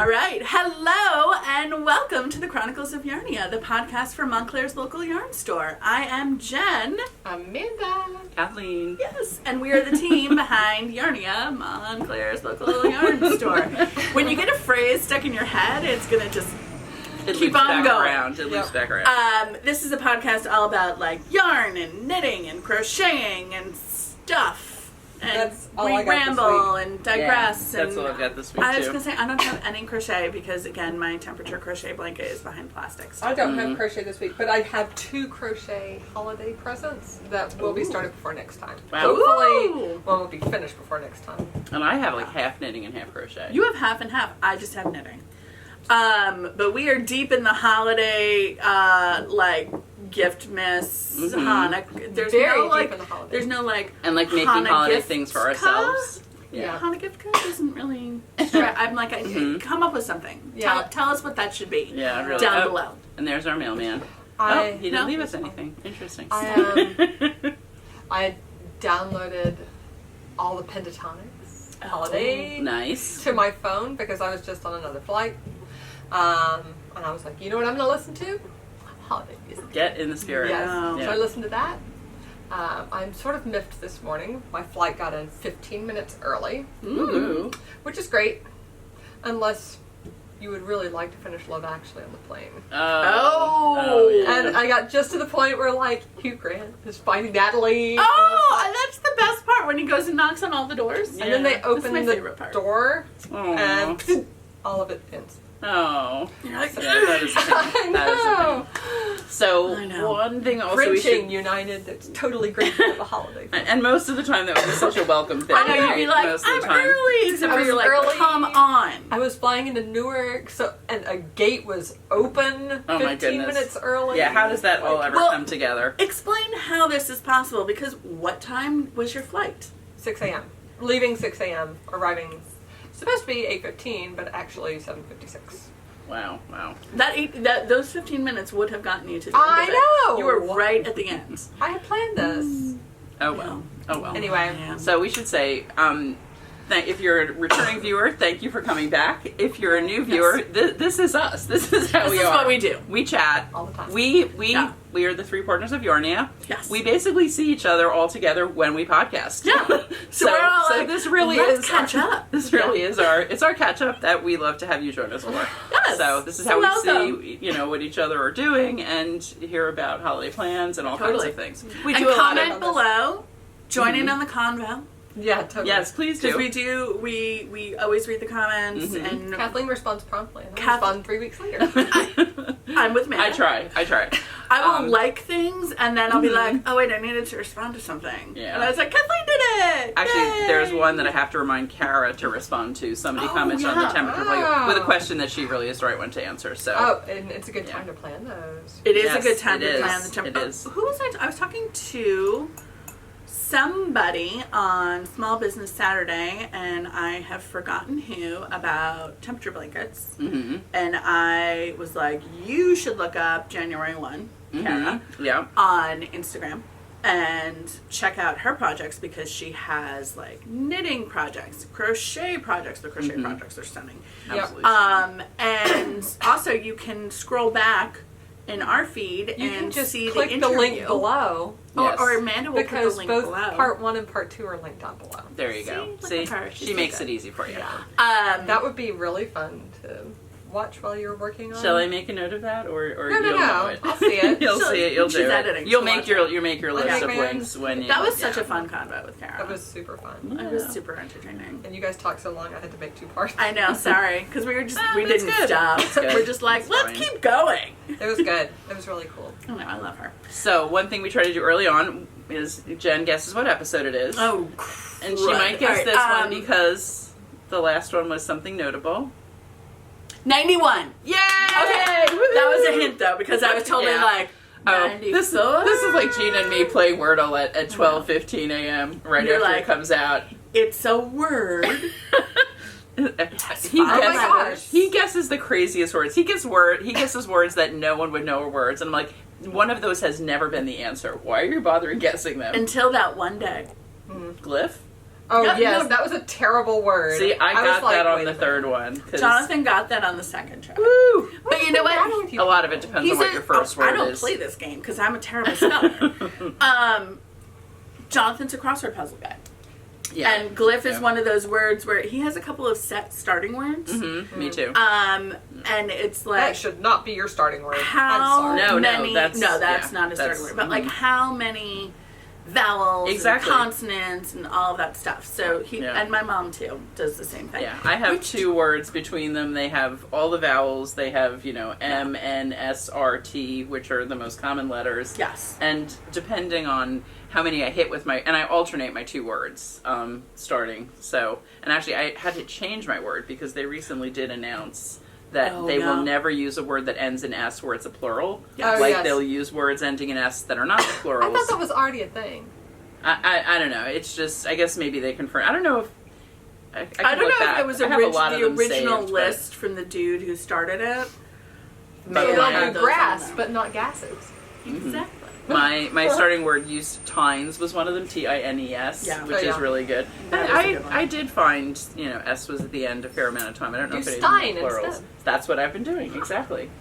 All right. Hello and welcome to the Chronicles of Yarnia, the podcast for Montclair's local yarn store. I am Jen. Amanda. Kathleen. Yes, and we are the team behind Yarnia, Montclair's local yarn store. When you get a phrase stuck in your head, it's going to just keep on going. It loops back around. This is a podcast all about like yarn and knitting and crocheting and stuff. And That's all we I got ramble and digress. Yeah, that's and all I've got this week, I was too. going to say, I don't have any crochet because, again, my temperature crochet blanket is behind plastics. I don't have crochet this week, but I have 2 crochet holiday presents that will be started before next time. Wow. Hopefully, one will be finished before next time. And I have like half knitting and half crochet. You have half and half. I just have knitting. But we are deep in the holiday, gift miss, Hanukkah. There's Very no, deep like, in the holiday. there's no, like, And like making Hanukkah holiday gift things for ourselves. Yeah. Hanukkah gift card isn't really. I'm like, come up with something. Yeah. Tell us what that should be. Yeah, really. Down Oh, below. And there's our mailman. I He didn't leave us anything. Interesting. I downloaded all the pentatonics holiday Nice. to my phone because I was just on another flight. And I was like, you know what I'm going to listen to? Holiday music. Get in the spirit. Yes. Wow. So I listened to that. I'm sort of miffed this morning. My flight got in 15 minutes early, Ooh. which is great, unless you would really like to finish Love Actually on the plane. Oh. yeah. And I got just to the point where, like, Hugh Grant is finding Natalie. Oh, and that's the best part when he goes and knocks on all the doors. And then they That's open my the favorite part. door, Aw. and all of it ends. Oh. You're like, Yeah, that is a pain. I That is a know. pain. So, I know. one thing also we Cringing should... United, that's totally great for the holiday. And most of the time that would be such a welcome thing. I know, you'd be like, most of I'm the time. early. Except I for was you're like, early. come on. I was flying into Newark, and a gate was open Oh my 15 goodness. minutes early. Yeah, how does that all ever Well- come together? Explain how this is possible, because what time was your flight? 6 a.m. Leaving 6 a.m., arriving supposed to be 8:15, but actually 7:56. Wow. Those 15 minutes would have gotten you to the I end of it. know! You were right at the end. I had planned this. Oh well. Anyway, Man. So we should say, if you're a returning viewer, thank you for coming back. If you're a new viewer, this is us. This is how we are. This is what we do. We chat all the time. We are the 3 partners of Yarnia. Yes. We basically see each other all together when we podcast. Yeah. So we're all like, this really let's is catch up. This really is our catch up that we love to have you join us for. Yes. So this is So how we welcome. see what each other are doing and hear about holiday plans and all kinds Totally. of things. We And do a lot comment of below. Join in on the convo. Yeah, totally. Yes, please do. Because we always read the comments and Kathleen responds promptly, and I Kath- respond 3 weeks later. I'm with me. I try. I will like things and then I'll be like, oh wait, I needed to respond to something. Yeah. And I was like, Kathleen did it! Actually, Yay! there's one that I have to remind Cara to respond to. Somebody Oh, comments on yeah. the temperature plate Oh. with a question that she really is the right one to answer. So Oh, and it's a good time to plan those. It is Yes, a good time it to is. plan the temperature. It is. Who was I was talking to somebody on Small Business Saturday, and I have forgotten who, about temperature blankets. Mm-hmm. And I was like, you should look up JanuaryOne, Cara, Yeah. on Instagram and check out her projects because she has like knitting projects, crochet projects. The crochet projects are stunning. Absolutely. And also you can scroll back in our feed You and can just see click the the link interview. below, Yes. Or Amanda will put because the link both below. part 1 and part 2 are linked down below. There you go. Look See, at her. She's she so makes good. it easy for you. Yeah. That would be really fun to watch while you're working on. Shall I make a note of that, or No, you'll know it? I'll see it. You'll see it. You'll She's do it. editing. You'll She'll make watch your it. you make your I'll list make of my links when you. That was such yeah. a fun convo with Cara. It was super fun. It was super entertaining. And you guys talked so long, I had to make 2 parts. I know, sorry, because we that's didn't good. stop. That's good. We're just like, That's let's fine. keep going. It was good. It was really cool. Oh, no, I love her. So one thing we try to do early on is Jen guesses what episode it is. Oh, And she might guess Alright, this one because the last one was something notable. 91. Yay! Okay, that was a hint though, because I was totally Yeah. like, Oh, 94? this is like Gina and me playing Wordle at 12:15 a.m. right You're after like- it comes out. It's a word. He Oh my guesses, gosh. he guesses the craziest words. He guesses words that no one would know are words, and I'm like, one of those has never been the answer. Why are you bothering guessing them? Until that one day. Glyph? Oh, Yeah, yes, no. that was a terrible word. See, I was got like, that on wait the a minute. third one. 'Cause Jonathan got that on the second try. Woo! But you know What's the matter what? with you? A lot of it depends on what your first word I don't is. play this game because I'm a terrible speller. Jonathan's a crossword puzzle guy. Yeah. And glyph is Yeah. one of those words where he has a couple of set starting words. Mm-hmm. Me too. And it's That like should not be your starting word. I'm how sorry. No, many that's- not a yeah, starting that's- word, but like mhm. how many vowels Exactly. and consonants and all of that stuff. So he Yeah. and my mom too does the same thing. Yeah, I have Which- 2 words between them. They have all the vowels. They have, M, N, S, R, T, which are the most common letters. Yes. And depending on how many I hit with and I alternate my 2 words starting. So, and actually I had to change my word because they recently did announce that Oh, they will no. never use a word that ends in S where it's a plural. Yes. Oh, Like yes. they'll use words ending in S that are not I plurals. thought that was already a thing. I don't know. It's just, I guess maybe they confirm. I don't know if. I can I don't look know back. if it was I have a lot the of them original saved, but- list from the dude who started it. But Maybe my- they had It'll those do on grass, there. but not gases. Exactly. My starting word used tines was one of them, Tines, Yeah. which Oh, yeah. is really good. That But is a good one. I did find, S was at the end a fair amount of time. I don't know Do if it is stein plurals. instead. That's what I've been doing, exactly.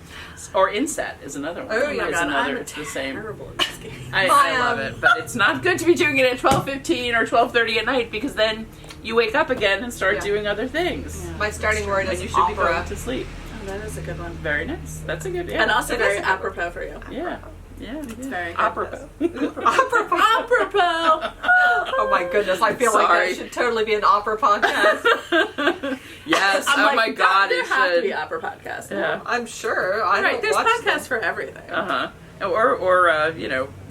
Or inset is another one. Oh, Oh my It's god, I'm It's the same. terrible at this game. I love it, but it's not good to be doing it at 12:15 or 12:30 at night because then you wake up again and start Yeah. doing other things. Yeah. My starting word And is you should be opera. going to sleep. Oh, that is a good one. Very nice. That's a good, yeah. And also It very is a good one. apropos for you. Yeah. Yeah. It's very good. apropos. Opera. Apropos! Oh my goodness, I feel like Sorry. that should totally be an opera podcast. Yes. I'm Oh like, my God! there It have to be should. opera podcasts. Yeah. I'm sure. I Right, don't there's watch podcasts them. for everything. Uh huh. Or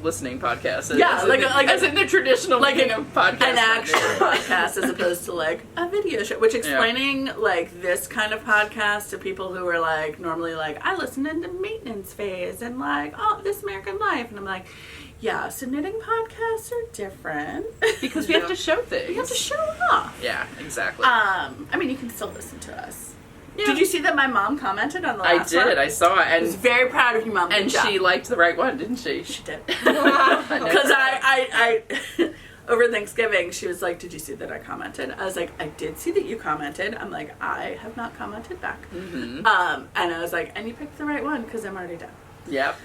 listening podcasts. Yeah, as in the traditional like meaning of podcast. An actual podcast as opposed to like a video show. Which explaining like this kind of podcast to people who are like normally like, I listen into maintenance phase and like, oh, This American Life, and I'm like, yeah, so knitting podcasts are different. Because we have to show things. We have to show off. Yeah, exactly. I mean, you can still listen to us. Yeah. Did you see that my mom commented on the I last did. one? I saw it, I was and very proud of you, Mom. and Good job. she liked the right one, didn't she? She did. I Because I over Thanksgiving, she was like, did you see that I commented? I was like, I did see that you commented. I'm like, I have not commented back. Mm-hmm. And I was like, and you picked the right one because I'm already done. Yep.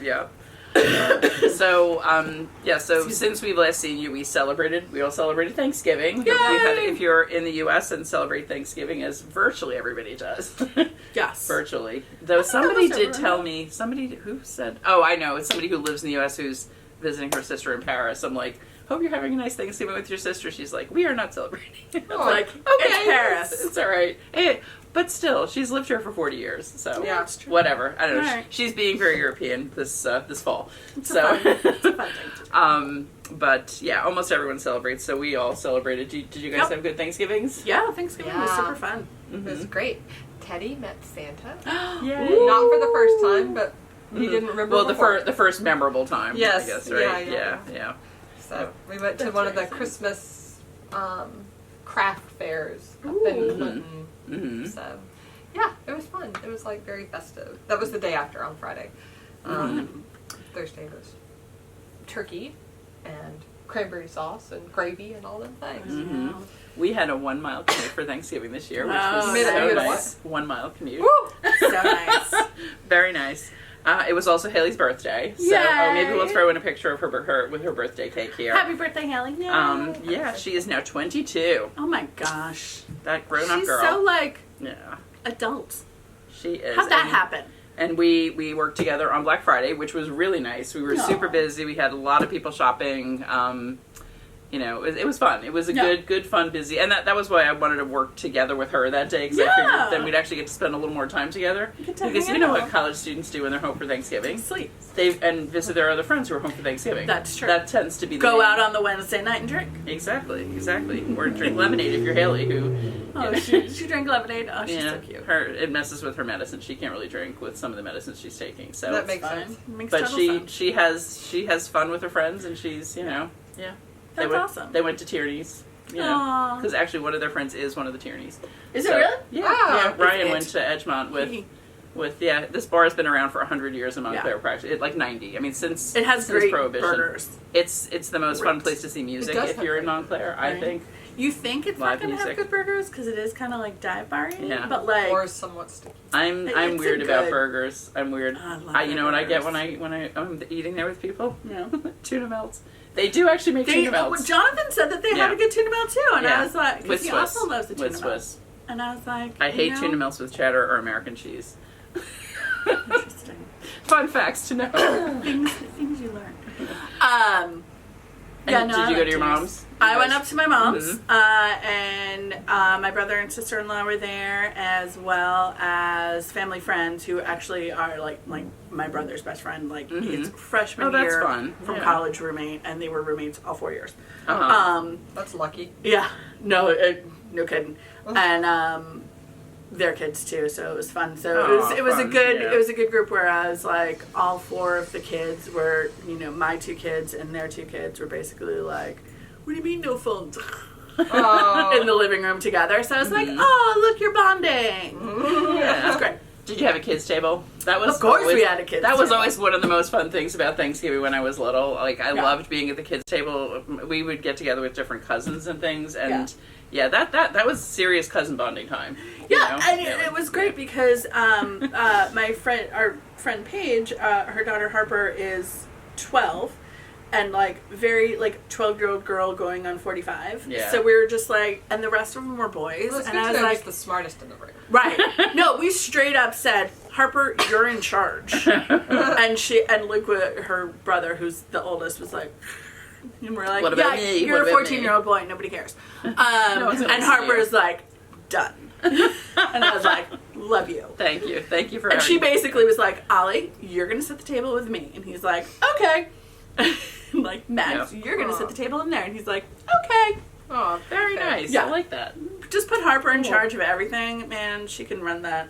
So since we've last seen you, we all celebrated Thanksgiving. Yay! If you're in the U.S. and celebrate Thanksgiving, as virtually everybody does. Yes. Virtually. Though think somebody almost did everyone tell does. me, somebody who said, oh, I know, it's somebody who lives in the U.S. who's visiting her sister in Paris. I'm like, hope you're having a nice Thanksgiving with your sister. She's like, we are not celebrating. Oh, Like, it's Paris. It's all right. But still, she's lived here for 40 years, so Yeah, that's true. whatever. I don't know. Right. She's being very European this fall. It's so, a fun thing. but yeah, almost everyone celebrates. So we all celebrated. Did you guys Yep. have good Thanksgivings? Yeah, Thanksgiving was Yeah. super fun. It was great. Teddy met Santa. Yeah. Not for the first time, but he didn't remember. Well, before. the first memorable time. Yes. I guess, right? Yeah. Yeah. So we went to That's one of the very fun. Christmas craft fairs up Ooh. in Clinton. Mm-hmm. So yeah, it was fun. It was like very festive. That was the day after on Friday. Thursday was turkey and cranberry sauce and gravy and all them things. Mhm. We had a 1 mile commute for Thanksgiving this year, which Wow. was You made so a nice. 1 mile commute. Woo! So nice. Very nice. It was also Haley's birthday, so maybe we'll throw in a picture of her with her birthday cake here. Happy birthday, Haley. Yeah, she is now 22. Oh my gosh. That grown-up She's girl. so like Yeah, adult. she is. How'd that And- happen? And we worked together on Black Friday, which was really nice. We were Aw. super busy. We had a lot of people shopping. It was fun. It was a good, fun, busy. And that was why I wanted to work together with her that day, because I Yeah. figured then we'd actually get to spend a little more time together. Get to Because you hang know out. what college students do when they're home for Thanksgiving? Sleep. They visit their other friends who are home for Thanksgiving. That's true. That tends to be the Go main- out on the Wednesday night and drink. Exactly. Or drink lemonade if you're Haley, who... Oh, you know, she drank lemonade. Oh, she's yeah, so cute. it messes with her medicine. She can't really drink with some of the medicines she's taking. So That it's makes Fine. sense. Makes but total sense. she has fun with her friends, and she's That's awesome. They went to Tierney's, Aw. because actually one of their friends is one of the Tierney's. Is it So, really? Yeah, Ah, yeah. Ryan is went it? to Edgemont with this bar has been around for 100 years in Montclair, Yeah. practically like 90. I mean, since It has since great Prohibition. burgers. It's the most fun Great. place to see music does if have you're in great Montclair. I Right. think You think it's Live not going to have music. good burgers because it is kind of like dive bar-y, Yeah. but like Or somewhat sticky. I'm It's weird a about good- burgers. I'm weird. I love You know what I get burgers. when I'm eating there with people? Yeah. Tuna melts. They do actually make tuna melts. Jonathan said that they Yeah. had a good tuna melt too, and Yeah. I was like, because With he Swiss. also loves the tuna With melt. Swiss. And I was like, I hate you know, tuna melts with cheddar or American cheese. Interesting. Fun facts to know. things you learn. And Yeah, no, did you I go to your like mom's? I went up to my mom's, Mhm. and my brother and sister-in-law were there, as well as family friends who actually are like my brother's best friend. Like Mhm. his freshman Oh, that's year fun. from Yeah. college roommate, and they were roommates all 4 years. Uh-huh. That's lucky. Yeah, no kidding, and their kids too. So it was fun. So it was a fun. good Yeah. it was a good group where I was like all 4 of the kids were my 2 kids and their 2 kids were basically like, what do you mean no phones? Oh. In the living room together. So I was like, oh look, you're bonding. Yeah. That's great. Did you have a kids table? That was Of course always, we had a kids That was table. always one of the most fun things about Thanksgiving when I was little. Like I Yeah. loved being at the kids table. We would get together with different cousins and things, and that was serious cousin bonding time. Yeah, and it was great because our friend Paige, her daughter Harper is 12, and like very like 12-year-old girl going on 45. Yeah. So we were just like, and the rest of them were boys, Well, it's and good I to was know like, who's the smartest in the room. right? No, we straight up said, Harper, you're in charge, and Luke, her brother, who's the oldest, was like. And we're like, What about yeah, me? you're What a about 14-year-old boy. Nobody cares. one's gonna And see Harper's you. like, done. And I was like, love you. Thank you for. And having she me. basically was like, Ollie, you're going to set the table with me. And he's like, okay. I'm like, Max, Yep. you're going to set the table in there. And he's like, okay. Oh, very nice. Yeah. I like that. Just put Harper in Cool. charge of everything, man. She can run that.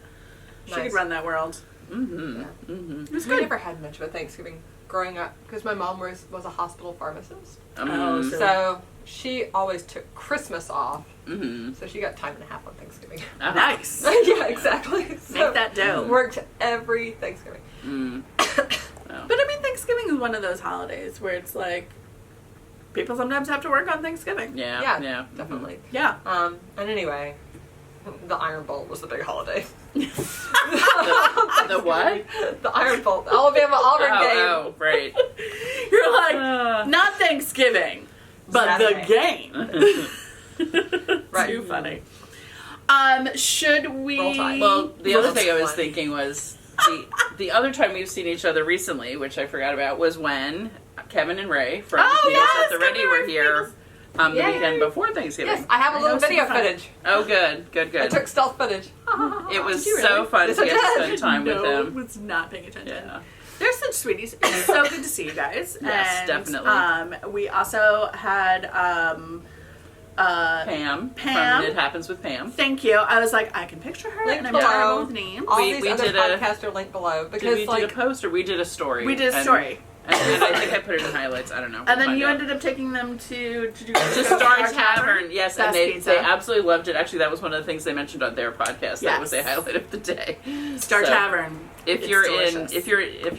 She Nice. could run that world. Mm-hmm. Yeah. Mm-hmm. It was We good. never had much of a Thanksgiving growing up because my mom was a hospital pharmacist. Oh, so- So she always took Christmas off. Mm-hmm. So she got time and a half on Thanksgiving. Nice. Yeah, exactly. So Make that dough. Worked every Thanksgiving. Mm. But I mean, Thanksgiving is one of those holidays where it's like, people sometimes have to work on Thanksgiving. Yeah. Yeah, Yeah. definitely. Yeah. And anyway, the Iron Bolt was the big holiday. The what? The Iron Bolt. Alabama Auburn game. Oh, right. You're like, Uh. not Thanksgiving, but the game. Right. Too funny. Should we? Roll Tide. Well, the other Well, thing I was one. thinking was the other time we've seen each other recently, which I forgot about, was when Kevin and Ray from Oh, Meet Us yes, at the Ready Kevin and were Ray here the Yay. weekend before Thanksgiving. Yes, I have a I little know, video super fun. footage. Oh, good. I took stealth footage. It was Did you so really? fun Yes, to I get to did. spend time with them. was not paying attention. Yeah. They're such sweeties. It's so good to see you guys. Yes, and, definitely. We also had Pam. Pam. From It Happens with Pam. Thank you. I was like, I can picture her, Link and I'm below. terrible with names. All We- these we other did a- podcasts are linked below Did because we do a post or we did a story? We did a story. And I think I put it in highlights. I don't know. And then Find you out. ended up taking them to do to Star Tavern, yes, Best and they pizza. absolutely loved it. Actually, that was one of the things they mentioned on their podcast. That was a Yes. highlight of the day. Star So, Tavern. If It's you're delicious. if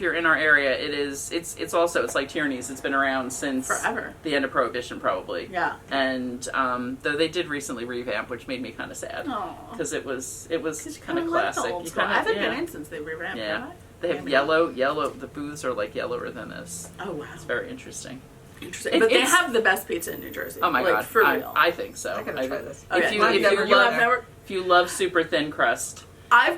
you're in our area, it's also like Tierney's. It's been around since Forever. the end of Prohibition, probably. Yeah. And though they did recently revamp, which made me kind of sad Aw. because it was Because kind of classic. You I haven't yeah. been in since they revamped. Yeah. have I? They have Maybe. yellow. The booths are like yellower than this. Oh wow. It's very interesting. Interesting. It- But they it's- have the best pizza in New Jersey. Oh my like, god, for real. I think so. I gotta try this. Okay. If you I've if never you been love there. if you love super thin crust, I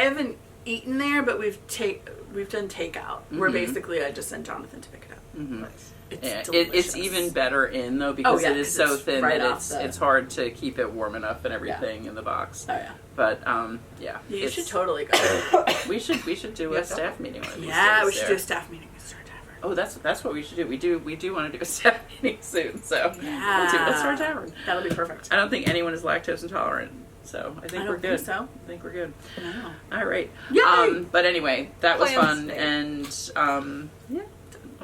haven't eaten there, but we've done takeout. Where Mhm. basically I just sent Jonathan to pick it up. mhm. Nice. It's Yeah, delicious. it's even better in though because yeah, it is 'cause so it's thin right that off the- it's hard to keep it warm enough and everything in the box. Oh yeah. But yeah, You it's- should totally go. we should do Yeah, a staff meeting one of these Yeah, days we should there. do a staff meeting at Star Tavern. Oh, that's what we should do. We do want to do a staff meeting soon, so Yeah. we'll do it at Star Tavern. That'll be perfect. I don't think anyone is lactose intolerant, so I think I we're don't good. think so. I think we're good. No. All right. Yay! But anyway, that was Plans fun, made. and yeah,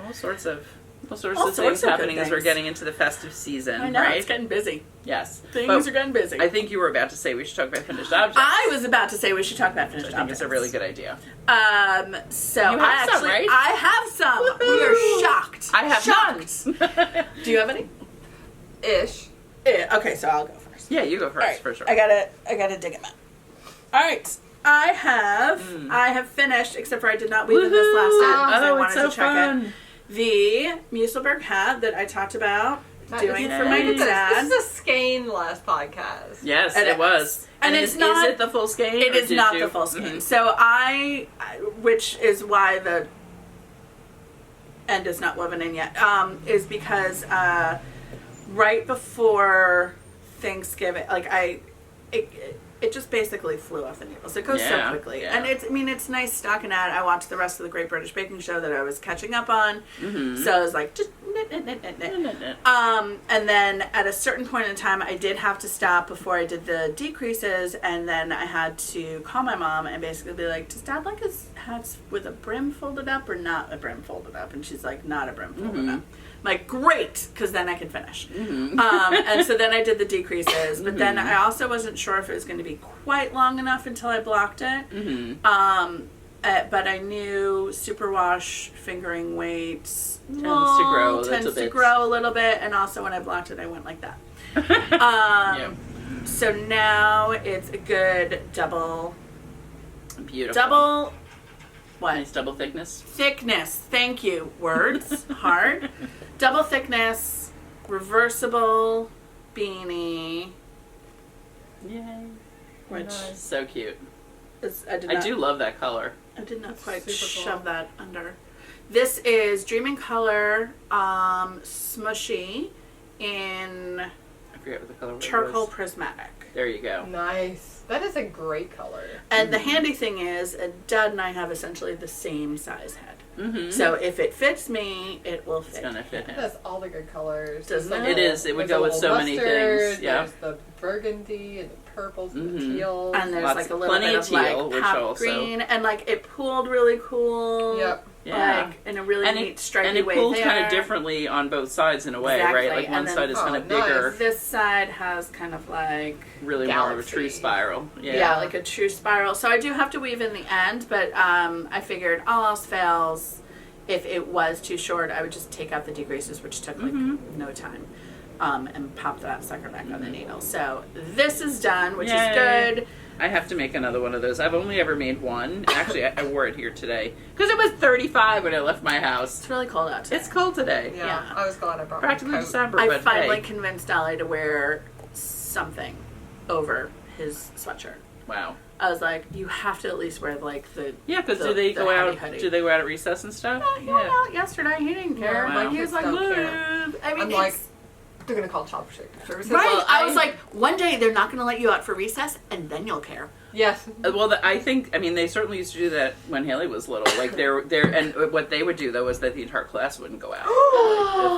all sorts of All things sorts of good happening as we're things. getting into the festive season, I know, right? it's getting busy. Yes. Things But are getting busy. I think you were about to say we should talk about finished objects. I was about to say we should talk about finished I think objects. it's a really good idea. So You I have some, actually, right? I have some. We Woohoo! are shocked. I have shocked. none. Do you have any? Ish. Okay, so I'll go first. Yeah, you go first, All right, for sure. I gotta dig him out. All right, I have finished, except for I did not weave in this last time because I wanted it's so to check fun. it. The Musselburgh hat that I talked about doing for my Yay. dad. This is a skein last podcast. Yes, And it was. and it's not- Is it the full skein? It or is did not you- the full skein. Mhm. So which is why the end is not woven in yet, is because right before Thanksgiving, like it just basically flew off the needles. It goes so Yeah, quickly. yeah. And it's nice stocking ad. I watched the rest of the Great British Baking Show that I was catching up on. Mhm. So I was like, just knit. And then at a certain point in time, I did have to stop before I did the decreases, and then I had to call my mom and basically be like, does Dad like his hats with a brim folded up or not a brim folded up? And she's like, not a brim folded up. I'm like, great, because then I can finish. And so then I did the decreases, but then I also wasn't sure if it was going to be quite long enough until I blocked it. But I knew superwash fingering weights Tends to grow a little bit. and also when I blocked it, I went like that. Yeah. So now it's a good double. Beautiful. What? Nice double thickness. Thickness. Thank you. Words. Hard. Double thickness. Reversible beanie. Yay. Which So cute. is, I do love that color. I did not quite super shove cool. that under. This is Dreaming Color Smushy in I forget what the color was. Charcoal Prismatic. There you go. Nice. That is a great color. And the handy thing is, Dad and I have essentially the same size head. Mm-hmm. So if it fits me, it will fit. It's gonna fit him. That's all the good colors. Doesn't There's it? It is. It would there's go a with so little many mustard, things. Yeah. There's the burgundy and the purples and the teals. And there's Lots- like a little plenty bit of of teal, like which pop also- green, and like it pooled really cool. Yep. Yeah. Like in a really And neat stripy and it way pulls there. kind of differently on both sides in a way, Exactly. right? Like And one then- side is kind of nice. bigger, This side has kind of like really more of a Galaxy. true spiral. yeah, like a true spiral. So I do have to weave in the end, but I figured all else fails. If it was too short, I would just take out the decreases, which took like no time, and pop that sucker back on the needle. So this is done, which Yay. is good. I have to make another one of those. I've only ever made one. Actually, I wore it here today because it was 35 when I left my house. It's really cold out today. It's cold today. Yeah. I was glad I brought Practically my coat. December, I but finally hey. convinced Dolly to wear something over his sweatshirt. Wow. I was like, you have to at least wear like the Yeah, because the- do they the go out? heavy hoodie. Do they go out at recess and stuff? He went out yesterday. He didn't care. Wow. Like he was like, Don't care. "Woo." I mean, I'm it's, like, they're gonna call child protective services. right. Well, I was like, one day they're not going to let you out for recess, and then you'll care. Yes. Well, I think, I mean, they certainly used to do that when Haley was little. Like, and what they would do, though, was that the entire class wouldn't go out.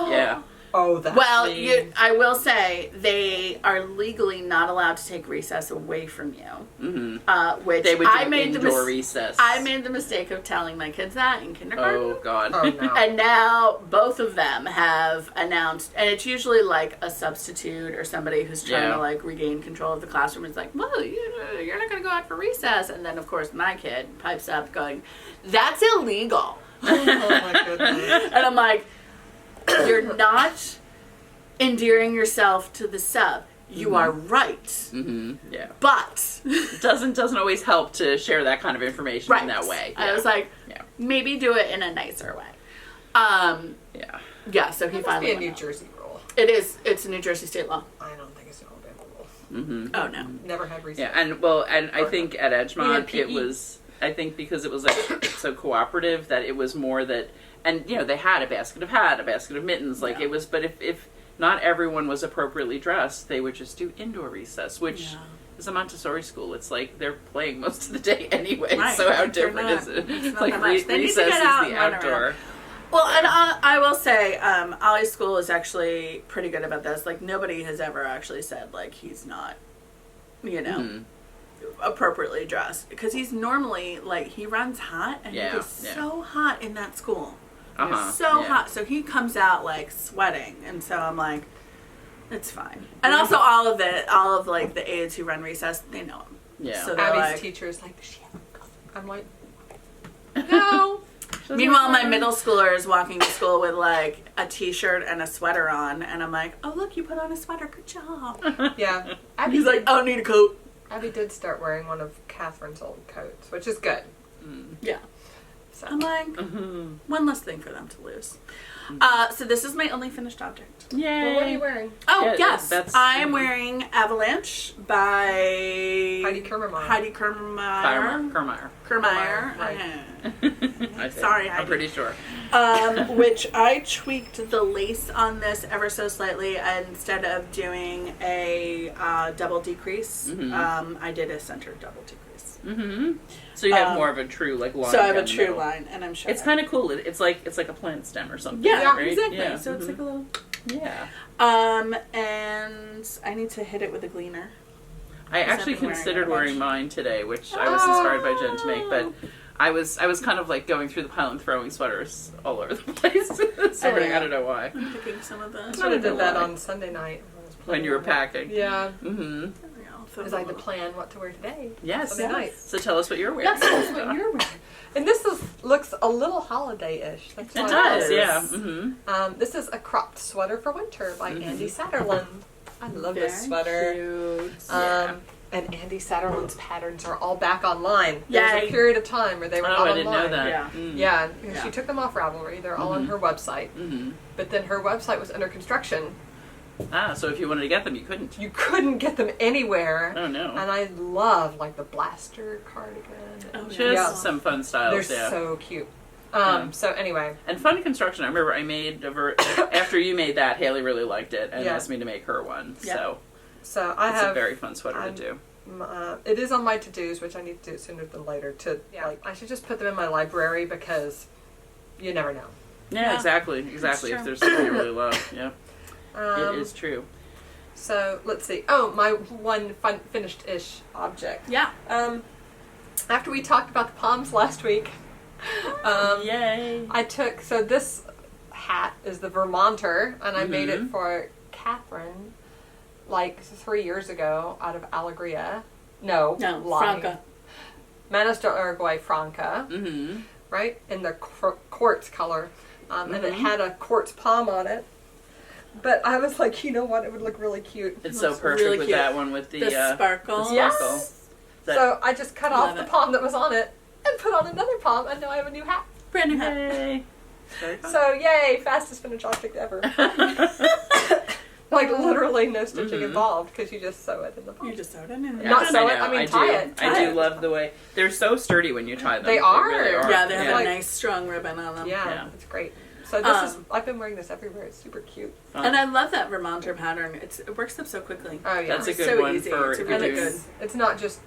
Yeah. Oh, that's Well, mean. I will say they are legally not allowed to take recess away from you. Mm-hmm. Which They would do I made indoor recess. I made the mistake of telling my kids that in kindergarten. Oh, God. Oh, no. And now both of them have announced, and it's usually like a substitute or somebody who's trying Yeah. to like regain control of the classroom. It's like, well, you're not going to go out for recess. And then, of course, my kid pipes up going, that's illegal. Oh, my goodness. And I'm like, you're not endearing yourself to the sub. You are right. Mm-hmm. Yeah. But It doesn't always help to share that kind of information in that way. I was like, Yeah. maybe do it in a nicer way. Yeah. Yeah, so he It must finally be a went New out. Jersey rule. It is. It's a New Jersey state law. I don't think it's an Alabama rule. Mm-hmm. Oh no. Never had recess. Yeah, and I think at We had Edgemont PE. it was, I think because it was like so cooperative that it was more that, and you know, they had a basket of hat, a basket of mittens, like Yeah. it was, but if not everyone was appropriately dressed, they would just do indoor recess, which Yeah. is a Montessori school. It's like they're playing most of the day anyway, Right, so how like, they're different not- is it? it's not Like that much. They need to recess get is out the and run outdoor. around. Well, and I will say, Ollie's school is actually pretty good about this. Like, nobody has ever actually said, like, he's not, you know, Mhm. appropriately dressed. Because he's normally, like, he runs hot, and Yeah, it is yeah. so hot in that school. Uh-huh, It's so yeah. hot. So he comes out, like, sweating. And so I'm like, it's fine. And also all of, like, the aides who run recess, they know him. Yeah. So they're Abby's like, teacher's like, does she have a coat? I'm like, no. Meanwhile, my middle schooler is walking to school with like a t-shirt and a sweater on, and I'm like, "Oh, look, you put on a sweater. Good job." Yeah. He's like, "I don't need a coat." Abby did start wearing one of Catherine's old coats, which is good. Yeah. So. I'm like, one less thing for them to lose. So this is my only finished object. Yay. Well, what are you wearing? Oh, Yeah, yes. that's- I am wearing Avalanche by Heidi Kirrmaier. Heidi Kirrmaier. I think. Sorry, I'm Heidi. pretty sure. Which I tweaked the lace on this ever so slightly. Instead of doing a double decrease, I did a centered double decrease. Mm-hmm. So you have more of a true like line. So I have a down the true middle. line, and I'm sure It's kind of cool. It's like a plant stem or something. yeah, right? exactly. Yeah. So it's like a little. Yeah. And I need to hit it with a gleaner. I actually I've been wearing considered it a bunch. wearing mine today, which I was inspired by Jen to make, but I was kind of like going through the pile and throwing sweaters all over the place. So I don't know why. I'm picking some of I the. sort of did that on Sunday night. When you were packing. Yeah. Mm-hmm. Because I had to plan what to wear today. Yes. Sunday night. So tell us what you're wearing. Yes, that's what you're wearing. And this looks a little holiday-ish. That's It why does, is. yeah. Mm-hmm. This is a cropped sweater for winter by Andi Satterlund. I love this sweater. Cute. And Andi Satterlund's patterns are all back online. There was Yay. a period of time where they were Oh, not I didn't know online. that. Yeah. Mm. Yeah, Yeah. she took them off Ravelry. They're all on her website. Mm-hmm. But then her website was under construction. So if you wanted to get them, you couldn't. You couldn't get them anywhere. Oh, no. And I love like the blaster cardigan. Oh, And- Just yeah. some fun styles, They're yeah. so cute. Yeah. So anyway, And fun construction. I remember I made after you made that, Haley really liked it and Yeah. asked me to make her one. Yeah. so I It's have a very fun sweater to do. It is on my to-dos, which I need to do sooner than later. Like, I should just put them in my library because you never know. Yeah, Yeah. exactly. true. If there's something you really love, yeah, it is true. So let's see. Oh, my one finished-ish object. Yeah. After we talked about the palms last week, Yay! I took this hat is the Vermonter, and I made it for Catherine like 3 years ago out of Allegria. No, lying. Franca. Manos de Uruguay Franca. Mm-hmm. Right? In the quartz color. And it had a quartz palm on it. But I was like, you know what? It would look really cute. It's so Looks perfect really with cute. that one with the sparkle. Yes. sparkle. That- So I just cut Love off the it. palm that was on it and put on another palm, and now I have a new hat. Brand new hat. Yay! Very fun. So yay, fastest finished object ever. Like literally no stitching involved because you just sew it in the palm. You just sewed it in. Not I sew know, it, I mean tie it. I Tie do it. love the way they're so sturdy when you tie them. They are. really are. Yeah, they have Like- a nice strong ribbon on them. Yeah, Yeah. it's great. So this is I've been wearing this everywhere. It's super cute. Fun. And I love that Vermonter pattern. It works up so quickly. Oh yeah, That's a It's good so one easy. for It's if really you're doing- good. It's not just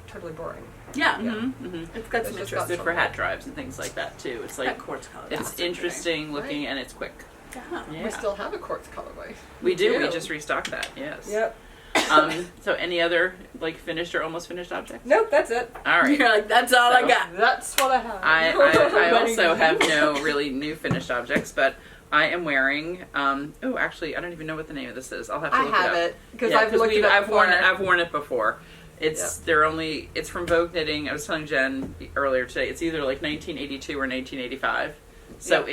totally boring. Yeah. Mm-hmm. It's got It's some just interest. Good for hat drives and things like that too. It's like That quartz color. it's interesting looking and it's quick. Yeah. Yeah. We still have a quartz colorway. We do. We do. just restocked that. Yes. Yep. So any other like finished or almost finished objects? Nope, that's it. All right. You're like, that's all I So- got. That's what I have. I also have no really new finished objects, but I am wearing. Oh, actually, I don't even know what the name of this is. I'll have to I look have it up. it because Yeah, I've looked it up I've worn it. before. I've worn it before. It's It's from Vogue Knitting. I was telling Jen earlier today. It's either like 1982 or 1985. So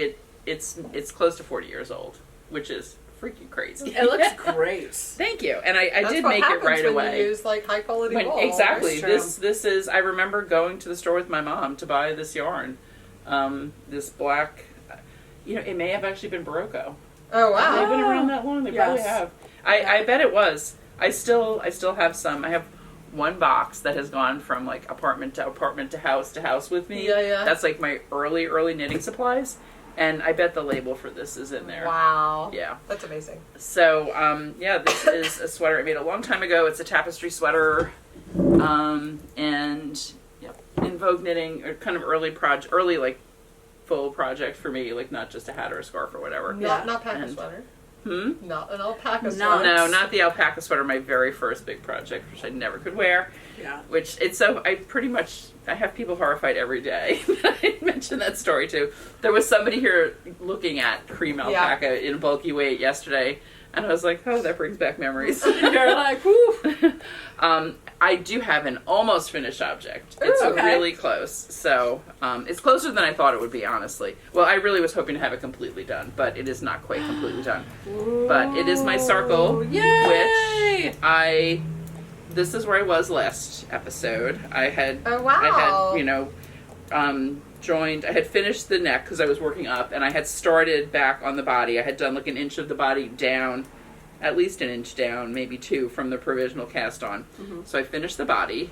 it's close to 40 years old, which is freaking crazy. It looks great. Thank you. And I That's did what make it happens right when away. You use like high quality wool. Exactly. That's true. This is. I remember going to the store with my mom to buy this yarn. This black. It may have actually been Barocco. Oh Have they wow. been around that long? They Yes. probably have. I bet it was. I still have some. I have one box that has gone from like apartment to house with me. Yeah. That's like my early knitting supplies, and I bet the label for this is in there. Wow. Yeah. That's amazing. So this is a sweater I made a long time ago. It's a tapestry sweater, and in Vogue Knitting, or kind of early like full project for me, like not just a hat or a scarf or whatever. Not alpaca And- sweater. Hmm? Not an alpaca No. sweater. No, not the alpaca sweater. My very first big project, which I never could wear. Yeah. Which it's so I have people horrified every day. I mentioned that story too. There was somebody here looking at cream alpaca in bulky weight yesterday, And I was like, oh, that brings back memories. You're like, woo. I do have an almost finished object. It's okay. really close. So, it's closer than I thought it would be, honestly. Well, I really was hoping to have it completely done, but it is not quite completely done. But it is my Sarkle, Yay! which this is where I was last episode. I had, Oh, wow. I had, joined, I had finished the neck because I was working up, and I had started back on the body. I had done like an inch of the body down, at least an inch down, maybe 2 from the provisional cast on. Mm-hmm. So I finished the body,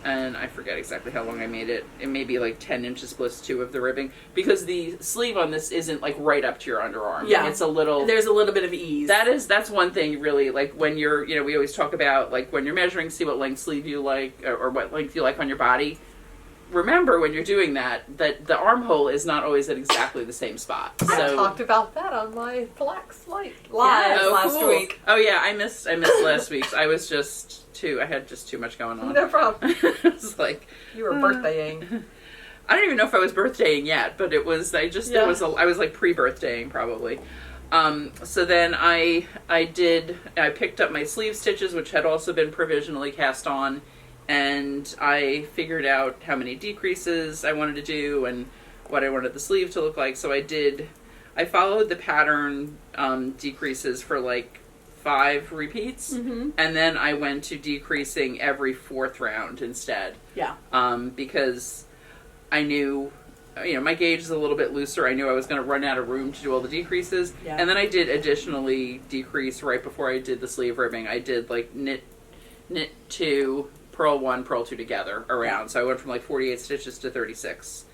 and I forget exactly how long I made it. It may be like 10 inches plus 2 of the ribbing, because the sleeve on this isn't like right up to your underarm. Yeah. It's a little... There's a little bit of ease. That's one thing, really, like when you're, we always talk about, like when you're measuring, see what length sleeve you like, or what length you like on your body. Remember when you're doing that the armhole is not always at exactly the same spot. So I talked about that on my Flax live oh, last cool. week. Oh yeah, I missed last week's. I was I had just too much going on. No problem. It's like You were birthdaying. I don't even know if I was birthdaying yet, but it was. I was like pre-birthdaying probably. So then I picked up my sleeve stitches, which had also been provisionally cast on. And I figured out how many decreases I wanted to do and what I wanted the sleeve to look like. So I followed the pattern decreases for like 5 repeats. Mm-hmm. And then I went to decreasing every 4th round instead. Yeah. Because I knew, my gauge is a little bit looser. I knew I was going to run out of room to do all the decreases. Yeah. And then I did additionally decrease right before I did the sleeve ribbing. I did like knit 2, purl 1, purl 2 together around. So I went from like 48 stitches to 36.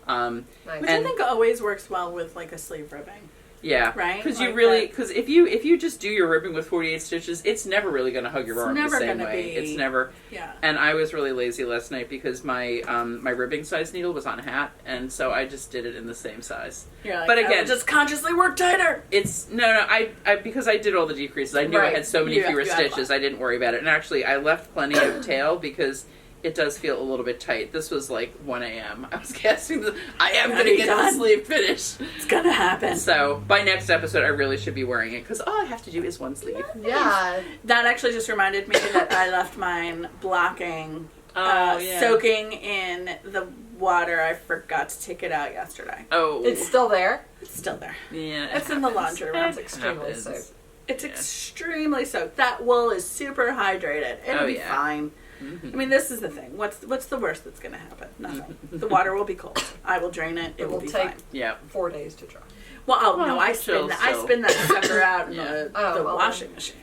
Nice. Which I think always works well with like a sleeve ribbing. Yeah. Right? Because Like you really, because if you just do your ribbing with 48 stitches, it's never really going to hug your arm the never same gonna way. be- It's never. Yeah. And I was really lazy last night because my my ribbing size needle was on a hat, and so I just did it in the same size. You're like, But I again- will just consciously work tighter. It's I because I did all the decreases. I knew I Right. had so many You- fewer you had stitches. I didn't worry about it. And actually, I left plenty of tail because it does feel a little bit tight. This was like 1 a.m. I was casting I am going to get the sleeve finished. It's gonna happen. So by next episode, I really should be wearing it because all I have to do is one sleeve. Yeah. That actually just reminded me that I left mine blocking, soaking in the water. I forgot to take it out yesterday. Oh, It's still there. It's still there. yeah. It's in the laundry room. It's extremely happens. soaked. It's extremely soaked. That wool is super hydrated. It'll be yeah. fine. Mm-hmm. I mean, this is the thing. What's the worst that's going to happen? Nothing. The water will be cold. I will drain it. It will be take fine. Yeah. 4 days to dry. Well, no, Well, I still. spin that sucker out in Yeah. the Oh, well, washing machine.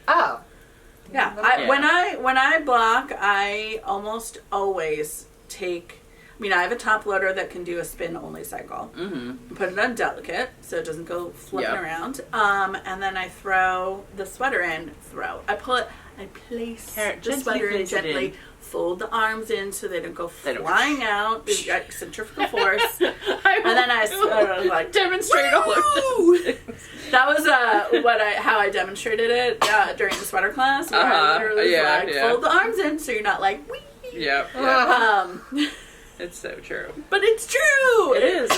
Oh. Yeah, Yeah. when I block, I almost always take. I mean, I have a top loader that can do a spin only cycle. Mm-hmm. Put it on delicate so it doesn't go flipping Yep. around. And then I throw the sweater in. I place the Gently sweater in place it gently. in. Fold the arms in so they don't go They don't- flying out. We've got centrifugal force. And then I like demonstrate all Woo! of this. That was how I demonstrated it during the sweater class. Where I literally was fold the arms in so you're not like wee. Yep. It's so true. But it's true. It is.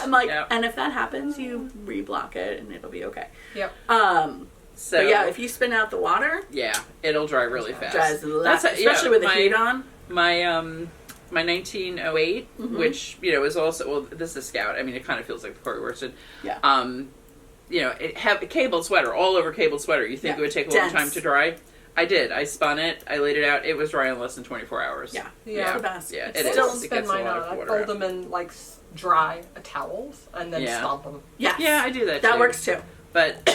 I'm like, Yep. and if that happens, you reblock it and it'll be okay. Yep. So But yeah, if you spin out the water, yeah, it'll dry really fast. dries a lot, That's especially with the heat on. My 1908, which is also this is a Scout. I mean, it kind of feels like the Corey worsted. Yeah. It have a cabled sweater all over cabled sweater. You think it would take a long time to dry? I did. I spun it. I laid it out. It was dry in less than 24 hours. Yeah. Yeah. It's the best. Yeah, It's it still is. It spin gets a mine lot out. of I water fold out. them in like dry towels and then Yeah. stomp them. Yes. Yeah, I do that. That too. works too. But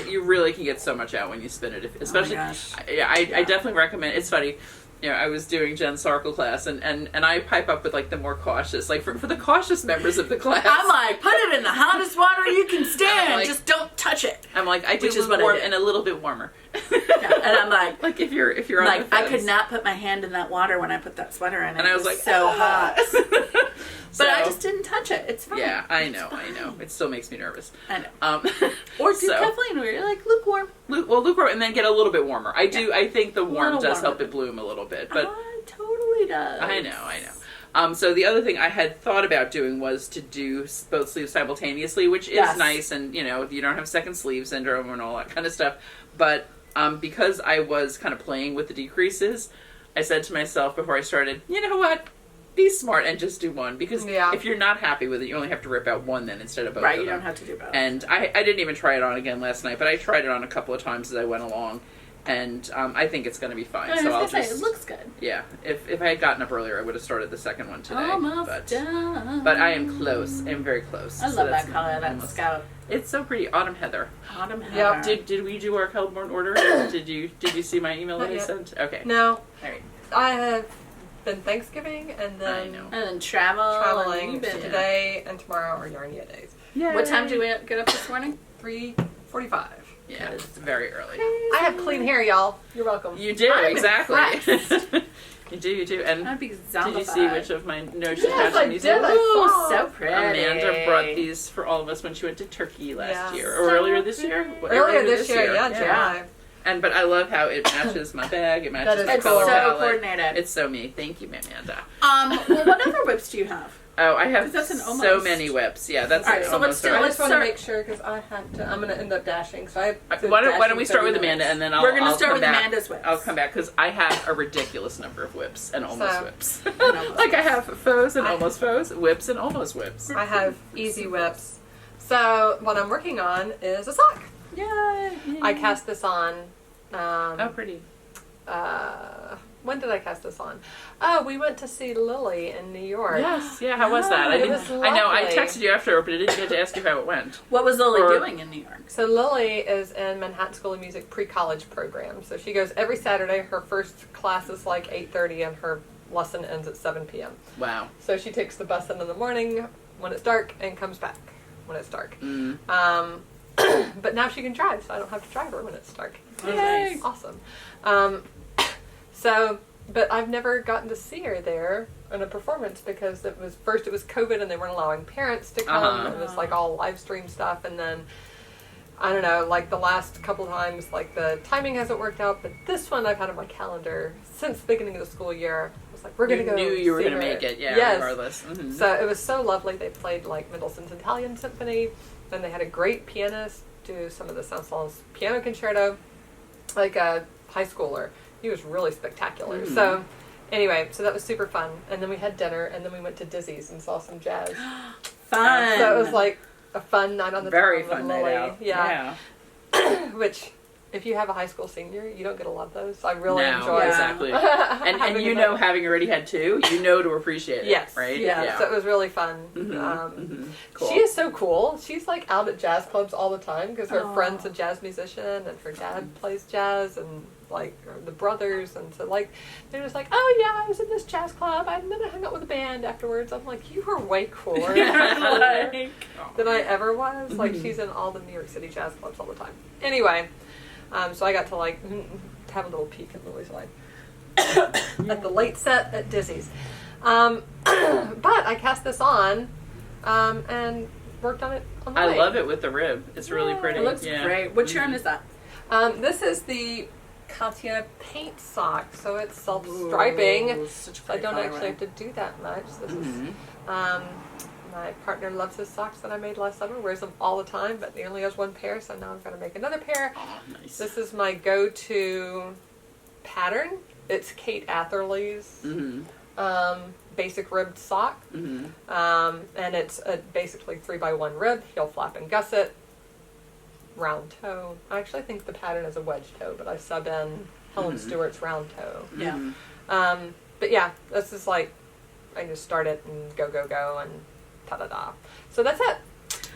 you really can get so much out when you spin it, especially. Oh my gosh. I definitely recommend. It's funny. I was doing Jen's Sarkle class, and I pipe up with like the more cautious, like for the cautious members of the class. I'm like, put it in the hottest water you can stand. like- Just don't touch it. I'm like, I do Which is what I warm did. and a little bit warmer. Yeah. And I'm like, Like if you're on like the I fence. could not put my hand in that water when I put that sweater in. And I was like, so "Ah." hot. So, But I just didn't touch it. It's fine. yeah, I It's know. fine. It still makes me nervous. I know. So, Or do Kathleen where you're like lukewarm. lukewarm, and then get a little bit warmer. I do. I think the warm Little does warmer. help it bloom a little bit, but Totally does. I know. So the other thing I had thought about doing was to do both sleeves simultaneously, which is nice, and you don't have second sleeve syndrome and all that kind of stuff. But because I was kind of playing with the decreases, I said to myself before I started, you know what? Be smart and just do one, because if you're not happy with it, you only have to rip out one then instead of both. Right, you don't have to do both. And I didn't even try it on again last night, but I tried it on a couple of times as I went along, and I think it's going to be fine. I so I'll was gonna just say, it looks good. Yeah, if I had gotten up earlier, I would have started the second one today. Almost done. But I am close. I'm very close. I love that color, that scout. It's so pretty, autumn heather. Autumn heather. Yeah. Did we do our Hellborn order? Did you see my email that I sent? Okay. No. All right. I have been Thanksgiving and then And then traveling. And today and tomorrow are Yarnia days. Yay. What time do we get up this morning? 3:45. Yeah, it's very early. I have clean hair, y'all. You're welcome. You do, I'm exactly. impressed. You do. And I'd be did zombified. you see which of my notes Yes, I these did. in? I Ooh, saw. so pretty. Amanda brought these for all of us when she went to Turkey last year. Or So earlier this year? Earlier this year, yeah, July. But I love how it matches my bag. It matches That is the It's color so palette. coordinated. It's so me. Thank you, Amanda. Well, what other whips do you have? Oh, I have 'Cause that's an so almost. many whips. Yeah, that's All right, an so almost. let's do I it. just want to start- make sure because I have to. I'm going to end up dashing. So I have to Why don't dash we in start 30 with Amanda minutes. and then I'll We're gonna I'll start come with back. Amanda's whips. I'll come back because I have a ridiculous number of whips and almost So- whips. almost Like I have foes and almost foes, whips and almost whips. I have easy whips. So what I'm working on is a sock. Yay! I cast this on. Oh, pretty. When did I cast this on? Oh, we went to see Lily in New York. Yes, yeah. How was that? It was I know. I lovely. texted you after, but I didn't get to ask you how it went. What was Lily Or- doing in New York? So Lily is in Manhattan School of Music pre-college program. So she goes every Saturday. Her first class is like 8:30 and her lesson ends at 7 p.m. Wow. So she takes the bus in the morning when it's dark and comes back when it's dark. Mm. But now she can drive, so I don't have to drive her when it's dark. Oh, nice. Awesome. But I've never gotten to see her there in a performance because it was COVID and they weren't allowing parents to come. Uh-huh. It was like all live stream stuff, and then I don't know, like the last couple times, like the timing hasn't worked out. But this one I've had on my calendar since the beginning of the school year. I was like, we're gonna go. You knew you were see going to her. make it, yeah. Yes. Regardless. Mm-hmm. So it was so lovely. They played like Mendelssohn's Italian Symphony, and they had a great pianist do some of the Saint-Saëns piano concerto, like a high schooler. He was really spectacular. Mm. So anyway, so that was super fun. And then we had dinner, and then we went to Dizzy's and saw some jazz. Fun. So it was like a fun night on the Very town fun with night Lily. out. Yeah. Which, if you have a high school senior, you don't get a lot of those. I really No, enjoy exactly. And having you them. know, having already had two, you know to appreciate it. Yes. Right? Yeah. So it was really fun. Cool. She is so cool. She's like out at jazz clubs all the time because her Aw. friend's a jazz musician and her dad plays jazz and like the brothers, and so like they're just like, oh yeah, I was in this jazz club and then I hung out with a band afterwards. I'm like, you were way cooler Like, than I ever was. Like she's in all the New York City jazz clubs all the time. Anyway, so I got to like have a little peek at Lily's life at the late set at Dizzy's. But I cast this on and worked on it on the I way. love it with the rib. It's really pretty. it looks yeah. great. What yarn is that? This is the Katya paint sock, so it's self-striping. Ooh, such a So I great don't colorway. actually have to do that much. This is my partner loves his socks that I made last summer, wears them all the time, but he only has one pair, so now I'm going to make another pair. Oh, nice. This is my go-to pattern. It's Kate Atherley's basic ribbed sock. And it's a basically 3x1 rib, heel flap and gusset, round toe. I actually think the pattern is a wedge toe, but I sub in Helen Stewart's round toe. Yeah. But yeah, this is like, I just start it and go, and ta-da-da. So that's it.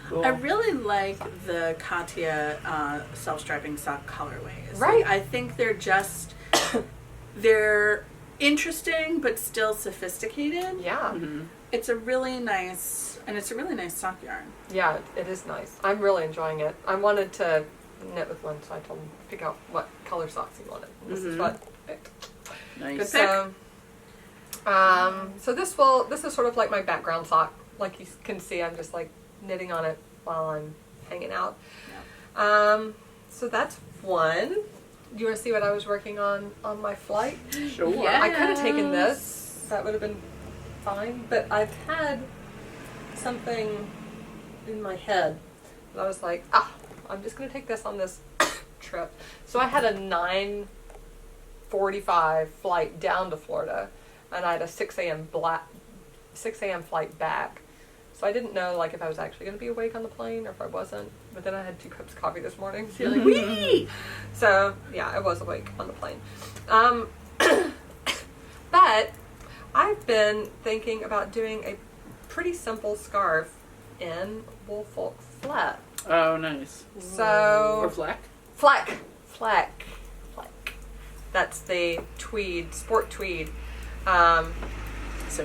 Cool. I really like the Katya self-striping sock colorways. Right. Like, I think they're just, they're interesting but still sophisticated. Yeah. It's a really nice sock yarn. Yeah, it is nice. I'm really enjoying it. I wanted to knit with one, so I told him to pick out what color socks he wanted. And this is what I picked. Nice. Good pick. So this is sort of like my background sock. Like you can see, I'm just like knitting on it while I'm hanging out. So that's one. Do you want to see what I was working on my flight? Sure. Yeah. I could have taken this. That would have been fine, but I've had something in my head. And I was like, I'm just going to take this on this trip. So I had a 9:45 flight down to Florida, and I had a 6 a.m. flight back. So I didn't know like if I was actually going to be awake on the plane or if I wasn't. But then I had 2 cups of coffee this morning. So you're like, wee! So yeah, I was awake on the plane. But I've been thinking about doing a pretty simple scarf in Woolfolk flat. Oh, nice. So Or flack? Flack. That's the tweed, sport tweed. So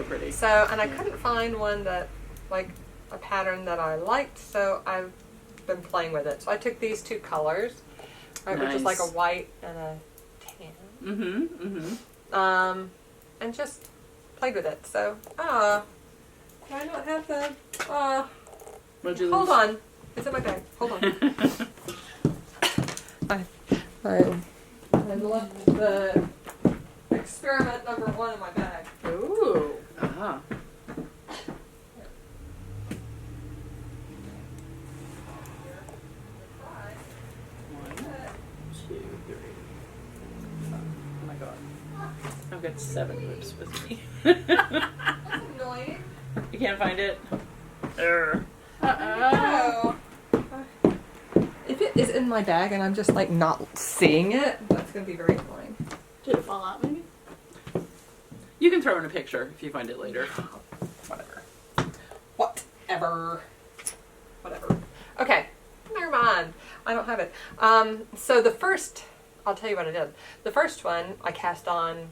pretty. So, and I couldn't find one that, like, a pattern that I liked, so I've been playing with it. So I took these 2 colors, right, which is like a white and a tan. And just played with it. So, do I not have the, hold on. It's in my bag. Hold on. I left the experiment number 1 in my bag. Ooh. Uh-huh. 1, 2, 3. Oh my god. I've got 7 whips with me. That's annoying. You can't find it? Uh-oh. If it is in my bag and I'm just like not seeing it, that's going to be very annoying. Did it fall out maybe? You can throw in a picture if you find it later. Whatever. Okay. Never mind. I don't have it. So the first, I'll tell you what I did. The first one I cast on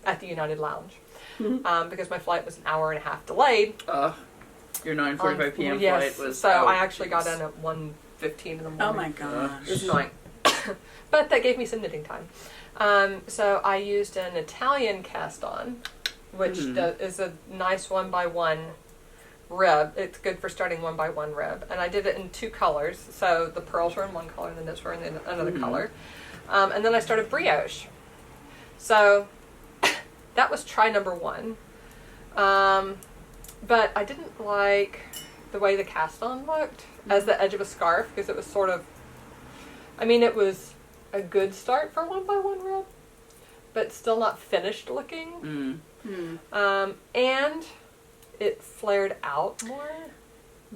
at the United Lounge. Because my flight was an hour and a half delayed. Your 9:45 p.m. Yes, flight was... so I actually got in at 1:15 in the morning. Oh my gosh. It was annoying. But that gave me some knitting time. So I used an Italian cast on, which is a nice 1x1 rib. It's good for starting 1x1 rib. And I did it in 2 colors. So the pearls were in one color and the knits were in another color. And then I started brioche. So that was try number 1. But I didn't like the way the cast on looked as the edge of a scarf, because it was sort of, I mean, it was a good start for 1x1 rib, but still not finished looking. And it flared out more.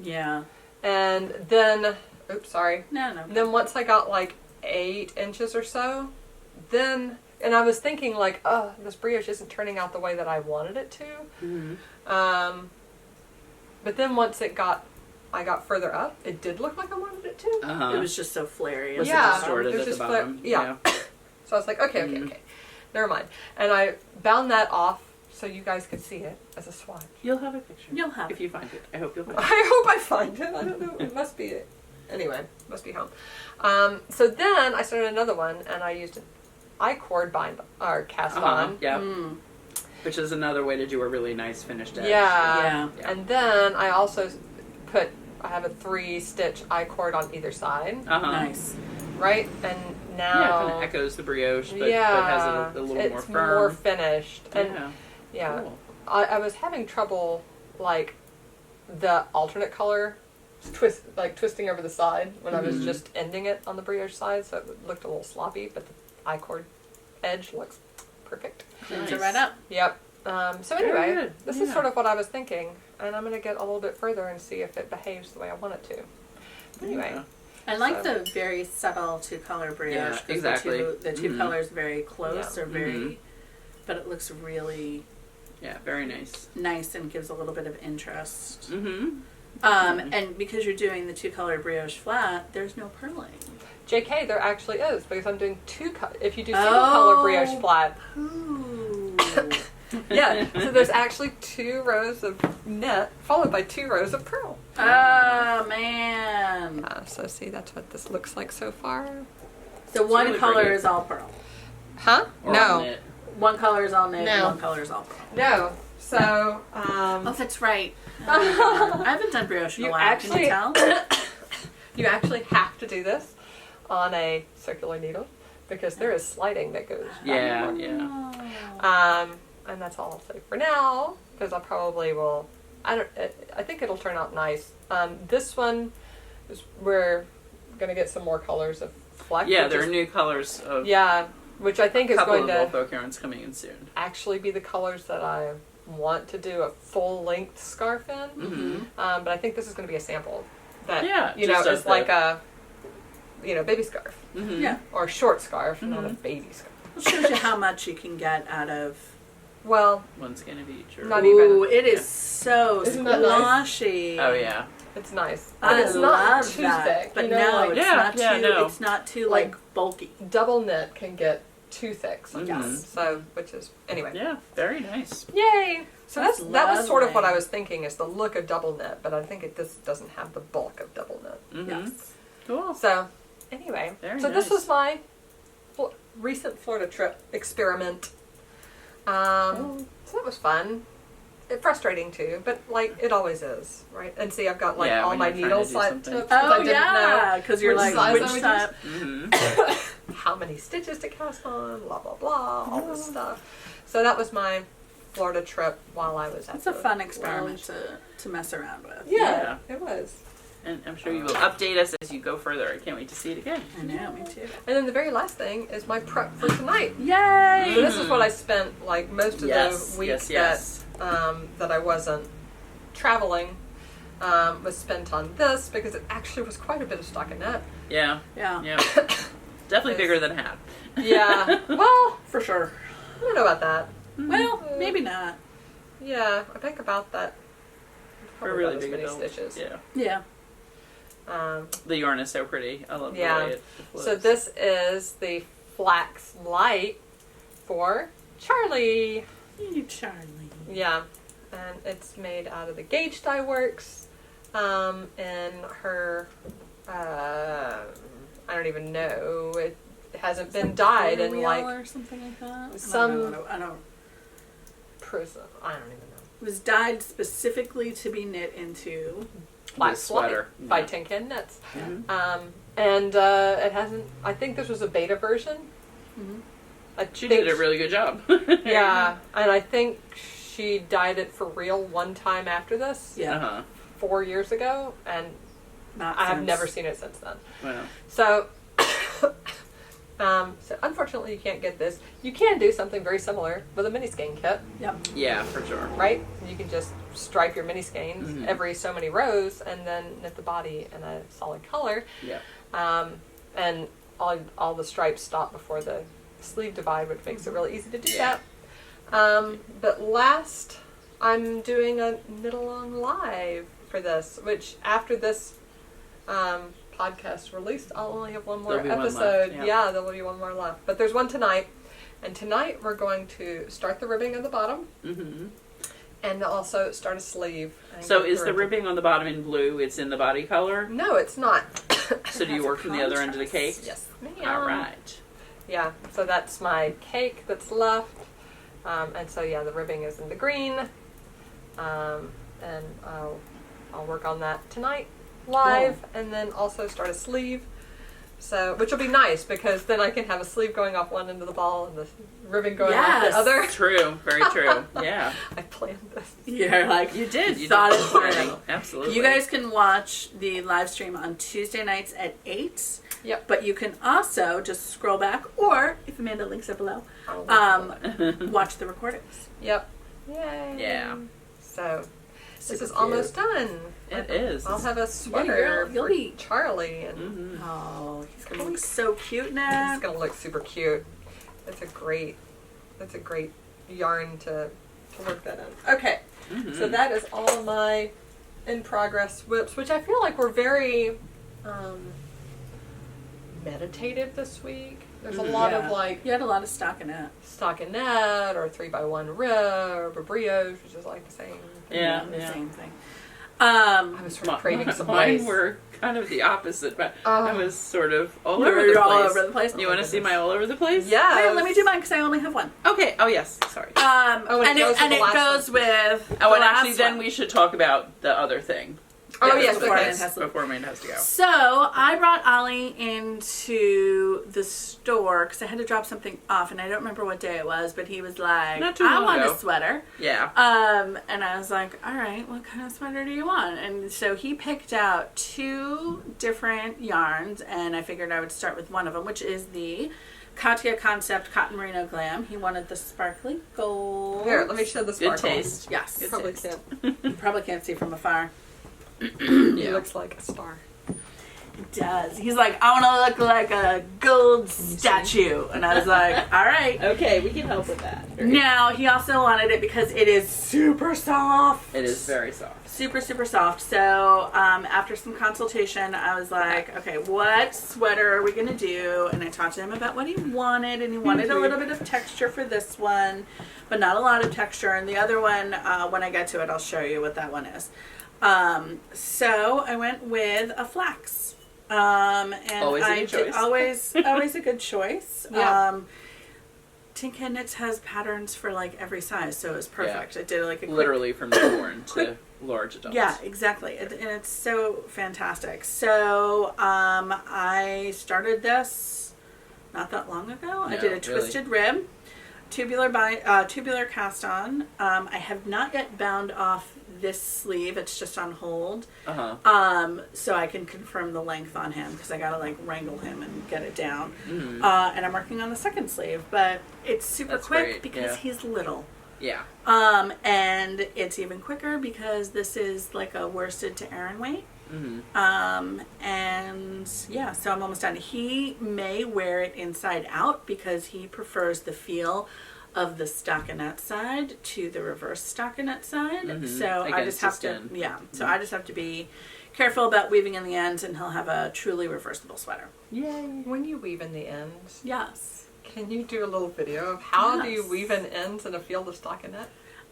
Yeah. And then, oops, sorry. No. Then once I got like 8 inches or so, then, and I was thinking like, this brioche isn't turning out the way that I wanted it to. But then once I got further up, it did look like I wanted it to. It was just so flary. Was it distorted at the bottom? Yeah. So I was like, okay. Never mind. And I bound that off so you guys could see it as a swatch. You'll have a picture. You'll have if you find it. I hope you'll find it. I hope I find it. I don't know. It must be it. Anyway, must be home. So then I started another one, and I used an I-cord cast on. Yeah. Which is another way to do a really nice finished edge. Yeah. And then I also I have a 3-stitch I-cord on either side. Nice. Right? And now... Yeah, it kind of echoes the brioche, but has it a little more firm. It's more finished. And Cool. I was having trouble, like, the alternate color twisting over the side when I was just ending it on the brioche side, so it looked a little sloppy, but the I-cord edge looks perfect. Cleans it right up. Yep. So anyway, this is sort of what I was thinking, and I'm going to get a little bit further and see if it behaves the way I want it to. Anyway. I like the very subtle 2-color brioche. Yeah, exactly. The two colors very close or very, but it looks really very nice. Nice and gives a little bit of interest. And because you're doing the 2-color brioche flat, there's no purling. JK, there actually is, because I'm doing if you do single color brioche flat. Yeah, so there's actually 2 rows of knit followed by 2 rows of purl. Oh man! So see, that's what this looks like so far. So one really color is all purl. Huh? Or no. knit. One color is all knit. No. One color is all purl. No. So. Oh, that's right. I haven't done brioche in a while. Can you tell? You actually have to do this on a circular needle because there is sliding that goes. Yeah. and that's all I'll say for now, because I probably will. I think it'll turn out nice. This one we're gonna get some more colors of Flax. Yeah, there are new colors of. Yeah, which I think is going to both occurrence coming in soon. Actually, be the colors that I want to do a full length scarf in. Mm-hmm. But I think this is going to be a sample that just is like a baby scarf. Mm-hmm. Yeah. Or short scarf, not a baby scarf. It shows you how much you can get out of. Well, one skin of each. Or... Not Ooh, even. it is so Isn't that nice? squashy. Oh yeah. It's nice. But I it's love not too that. thick. But you know, no, like, it's not too like bulky. double knit can get too thick sometimes. Mm-hmm. So, which is anyway. Yeah, very nice. Yay! So That's that was sort of what I lovely. was thinking is the look of double knit, but I think this doesn't have the bulk of double knit. Mm-hmm. Yes. Cool. So, anyway, Very so nice. this was my recent Florida trip experiment. So that was fun. Frustrating too, but like it always is, right? And see, I've got like all when my you're trying needle to do size something. tips. 'Cause I Oh didn't yeah, because you're which like size I which would type? Mm-hmm. how many stitches to cast on, blah blah blah, all this stuff. So that was my Florida trip while I was at It's a the fun experiment lounge. to mess around with. Yeah, it was. And I'm sure you will update us as you go further. I can't wait to see it again. I know, me too. And then the very last thing is my prep for tonight. Yay! So this is what I spent like most of Yes, the week yes. that I wasn't traveling was spent on this because it actually was quite a bit of stockinette. Yeah. Yeah. Yeah. Definitely bigger than a hat. Yeah. Well, For sure. I don't know about that. Well, maybe not. Yeah, I think about that. For Probably really about as big many adults. stitches. Yeah. Yeah. The yarn is so pretty. I love Yeah. the way it flows. So this is the Flax Light for Charlie. You Charlie. Yeah, and it's made out of the gauge dye works, and her, I don't even know, it hasn't been dyed in like or something like that. some- I don't. prism. I don't even know. It was dyed specifically to be knit into. Flax sweater. Light by Yeah. Tin Can Knits. Mhm. And it hasn't. I think this was a beta version. Mhm. She did a really good job. Yeah, and I think she dyed it for real one time after this. Yeah. Uh-huh. 4 years ago, and Not I have since. never seen it since then. Wow. So, so unfortunately, you can't get this. You can do something very similar with a mini skein kit, Yep. Yeah, for sure. right? You can just stripe your mini skeins Mhm. every so many rows, and then knit the body in a solid color. Yeah. And all the stripes stop before the sleeve divide, which makes it really easy to do Yeah. that. But last, I'm doing a knit along live for this, which after this podcast released, I'll only have one more There'll be one left, episode. yeah. There will be one more left. But there's one tonight, and tonight we're going to start the ribbing at the bottom, Mm-hmm. and also start a sleeve. and So go is through the it. ribbing on the bottom in blue? It's in the body color? No, it's not. So do you work from the other end of the cake? Yes, ma'am. All right. Yeah, so that's my cake that's left. And so yeah, the ribbing is in the green. And I'll work on that tonight live, and then also start a sleeve. So, which will be nice because then I can have a sleeve going off one end of the ball and the ribbon going off Yes. the other. True. Very true. Yeah. I planned this. You're like You did. You thought did. it through. Absolutely. You guys can watch the live stream on Tuesday nights at 8. Yep. But you can also just scroll back, or if Amanda links it below, watch the recordings. Yep. Yay. Yeah. So this Super is cute. almost done. It is. I'll have a sweater you'll for be- Charlie, and Mm-hmm. Oh, he's gonna look so cute now. it's gonna look super cute. That's a great yarn to work that in. Okay, Mm-hmm. so that is all of my in progress whips, which I feel like were very meditative this week. There's a lot of like You had a lot of stockinette. stockinette or 3x1 rib or brioche, which is like the same. Yeah. The Yeah. same thing. I was sort of craving some Mine ice. were kind of the opposite, but Oh. I was sort of all You over were the place. all over the place. You Oh my want to see goodness. my all over the place? Yeah. Wait, let me do mine because I only have one. Okay. Oh yes. Sorry. Oh, and it goes with the last goes with. Oh, the and actually, last then one. we should talk about the other thing. Oh, yes, before okay. Amanda has to leave. Before Amanda has to go. So I brought Ollie into the store because I had to drop something off, and I don't remember what day it was, but he was like, Not too I long want ago. a sweater. Yeah. And I was like, all right, what kind of sweater do you want? And so he picked out 2 different yarns, and I figured I would start with one of them, which is the Katia Concept Cotton Merino Glam. He wanted the sparkly gold. Here, let me show the Good sparkle. taste. Yes. Good Probably taste. can't. You probably can't see from afar. He looks like a star. It does. He's like, I want to look like a gold statue. And I was like, all right. Okay, we can help with that. Now, he also wanted it because it is super soft. It is very soft. Super, super soft. So, after some consultation, I was like, okay, what sweater are we going to do? And I talked to him about what he wanted, and he wanted a little bit of texture for this one, but not a lot of texture. And the other one, when I get to it, I'll show you what that one is. So I went with a Flax. And Always a good choice. Always a good choice. Yeah. Tin Can Knits has patterns for like every size, so it was perfect. Yeah. I did like a quick, Literally from newborn to large adults. yeah, exactly. And it's so fantastic. So I started this not that long ago. I did a twisted rib, tubular cast on. I have not yet bound off this sleeve. It's just on hold. So I can confirm the length on him because I gotta like wrangle him and get it down. And I'm working on the second sleeve, but it's super That's quick great, because yeah. he's little. Yeah. And it's even quicker because this is like a worsted to Aran weight. And yeah, so I'm almost done. He may wear it inside out because he prefers the feel of the stockinette side to the reverse stockinette side. So I just have to, so I just have to be careful about weaving in the ends, and he'll have a truly reversible sweater. Yay. When you weave in the ends, Yes. can you do a little video of how do you Yes. weave in ends in a field of stockinette?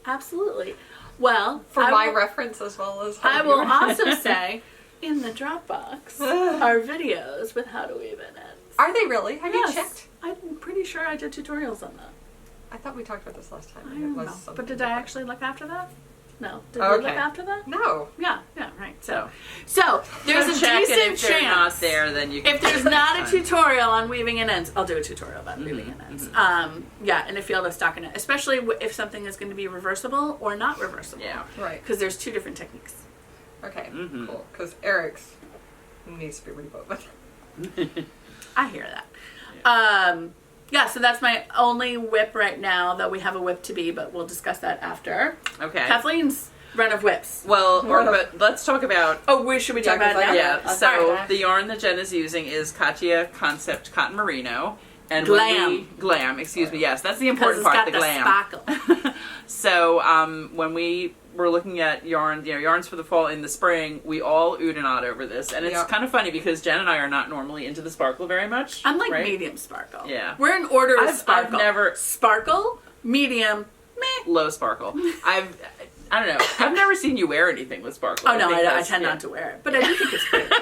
Absolutely. Well, For I my will- reference as well as I will yours. also say in the Dropbox are videos with how to weave in ends. Are they really? Have you Yes. checked? I'm pretty sure I did tutorials on that. I thought we talked about this last time. I and it don't was know. something But did I different. actually look after that? No. Did Oh, we look okay. after that? No. Yeah, right. So there's a check, and decent if they're chance. not there, then you can If there's not a tutorial on weaving in ends, I'll do a tutorial about weaving in ends. Yeah, in a field of stockinette, especially if something is going to be reversible or not reversible. Yeah. Right. Because there's 2 different techniques. Okay. Mhm. Cool. Because Eric's needs to be rewoven. I hear that. Yeah, so that's my only whip right now, though we have a whip to be, but we'll discuss that after. Okay. Kathleen's run of whips. Well, but let's talk about. Should we talk Yeah, about it 'cause now? Yeah, I'll so start. the yarn that Jen is using is Katia Concept Cotton Merino. And Glam. Excuse me. Yes, that's the Because important it's part, got the glam. sparkle. So when we were looking at yarns for the fall in the spring, we all oohed and awed over this. And it's Yeah. kind of funny because Jen and I are not normally into the sparkle very much. I'm like right? medium sparkle. Yeah. We're in order of I've sparkle. never- Sparkle, medium, meh. Low sparkle. I don't know. I've never seen you wear anything with sparkle. Oh, no, think I that's- tend not to wear it. But I do think it's pretty.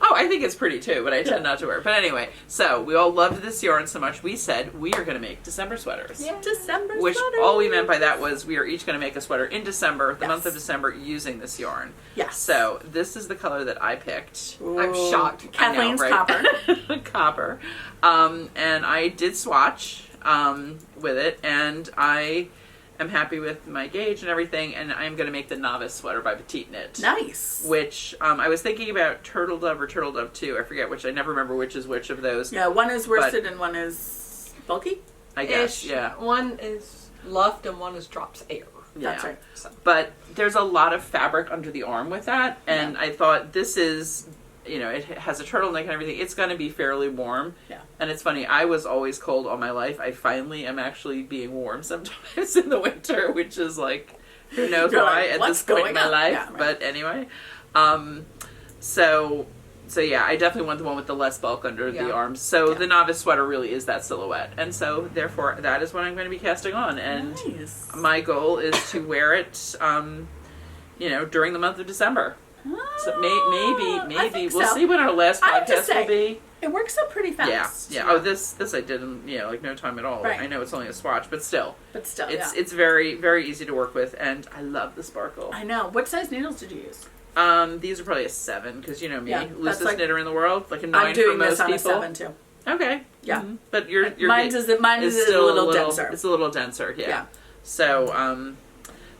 Oh, I think it's pretty too, but I tend not to wear it. But anyway, so we all loved this yarn so much, we said we are going to make December sweaters. Yeah. December Which sweaters. all we meant by that was we are each going to make a sweater in December, the Yes. month of December, using this yarn. Yes. So this is the color that I picked. I'm shocked. Kathleen's I know, copper. right? Copper. And I did swatch with it, and I am happy with my gauge and everything, and I'm going to make the novice sweater by Petite Knit. Nice. Which I was thinking about Turtle Dove or Turtle Dove 2. I forget which. I never remember which is which of those. Yeah, one is worsted and one is bulky. I guess, Ish. yeah. One is luffed and one is drops air. That's Yeah. right. So. But there's a lot of fabric under the arm with that, and I thought this is, it has a turtleneck and everything. It's going to be fairly warm. Yeah. And it's funny, I was always cold all my life. I finally am actually being warm sometimes in the winter, which is like, who knows You're why like, at "What's this point in going my on?" life. Yeah, right. But anyway, so yeah, I definitely want the one with the less bulk under the Yeah. arms. So Yeah. the novice sweater really is that silhouette. And so therefore that is what I'm going to be casting on. And Nice. my goal is to wear it, during the month of December. So I maybe think we'll so. see when our last I have to podcast say, will be. It works up pretty fast. Yeah. Oh, this I did in like no time at all. Right. I know it's only a swatch, but still, But still, it's very very easy to work with, and I love the sparkle. I know. What size needles did you use? These are probably a 7 because you know me, Yeah, that's loosest like- knitter in the world, like a 9 I'm doing for most this on people. a 7 too. Okay. Yeah. Mhm. But your Mine is a little denser. It's a little denser. Yeah. Yeah. So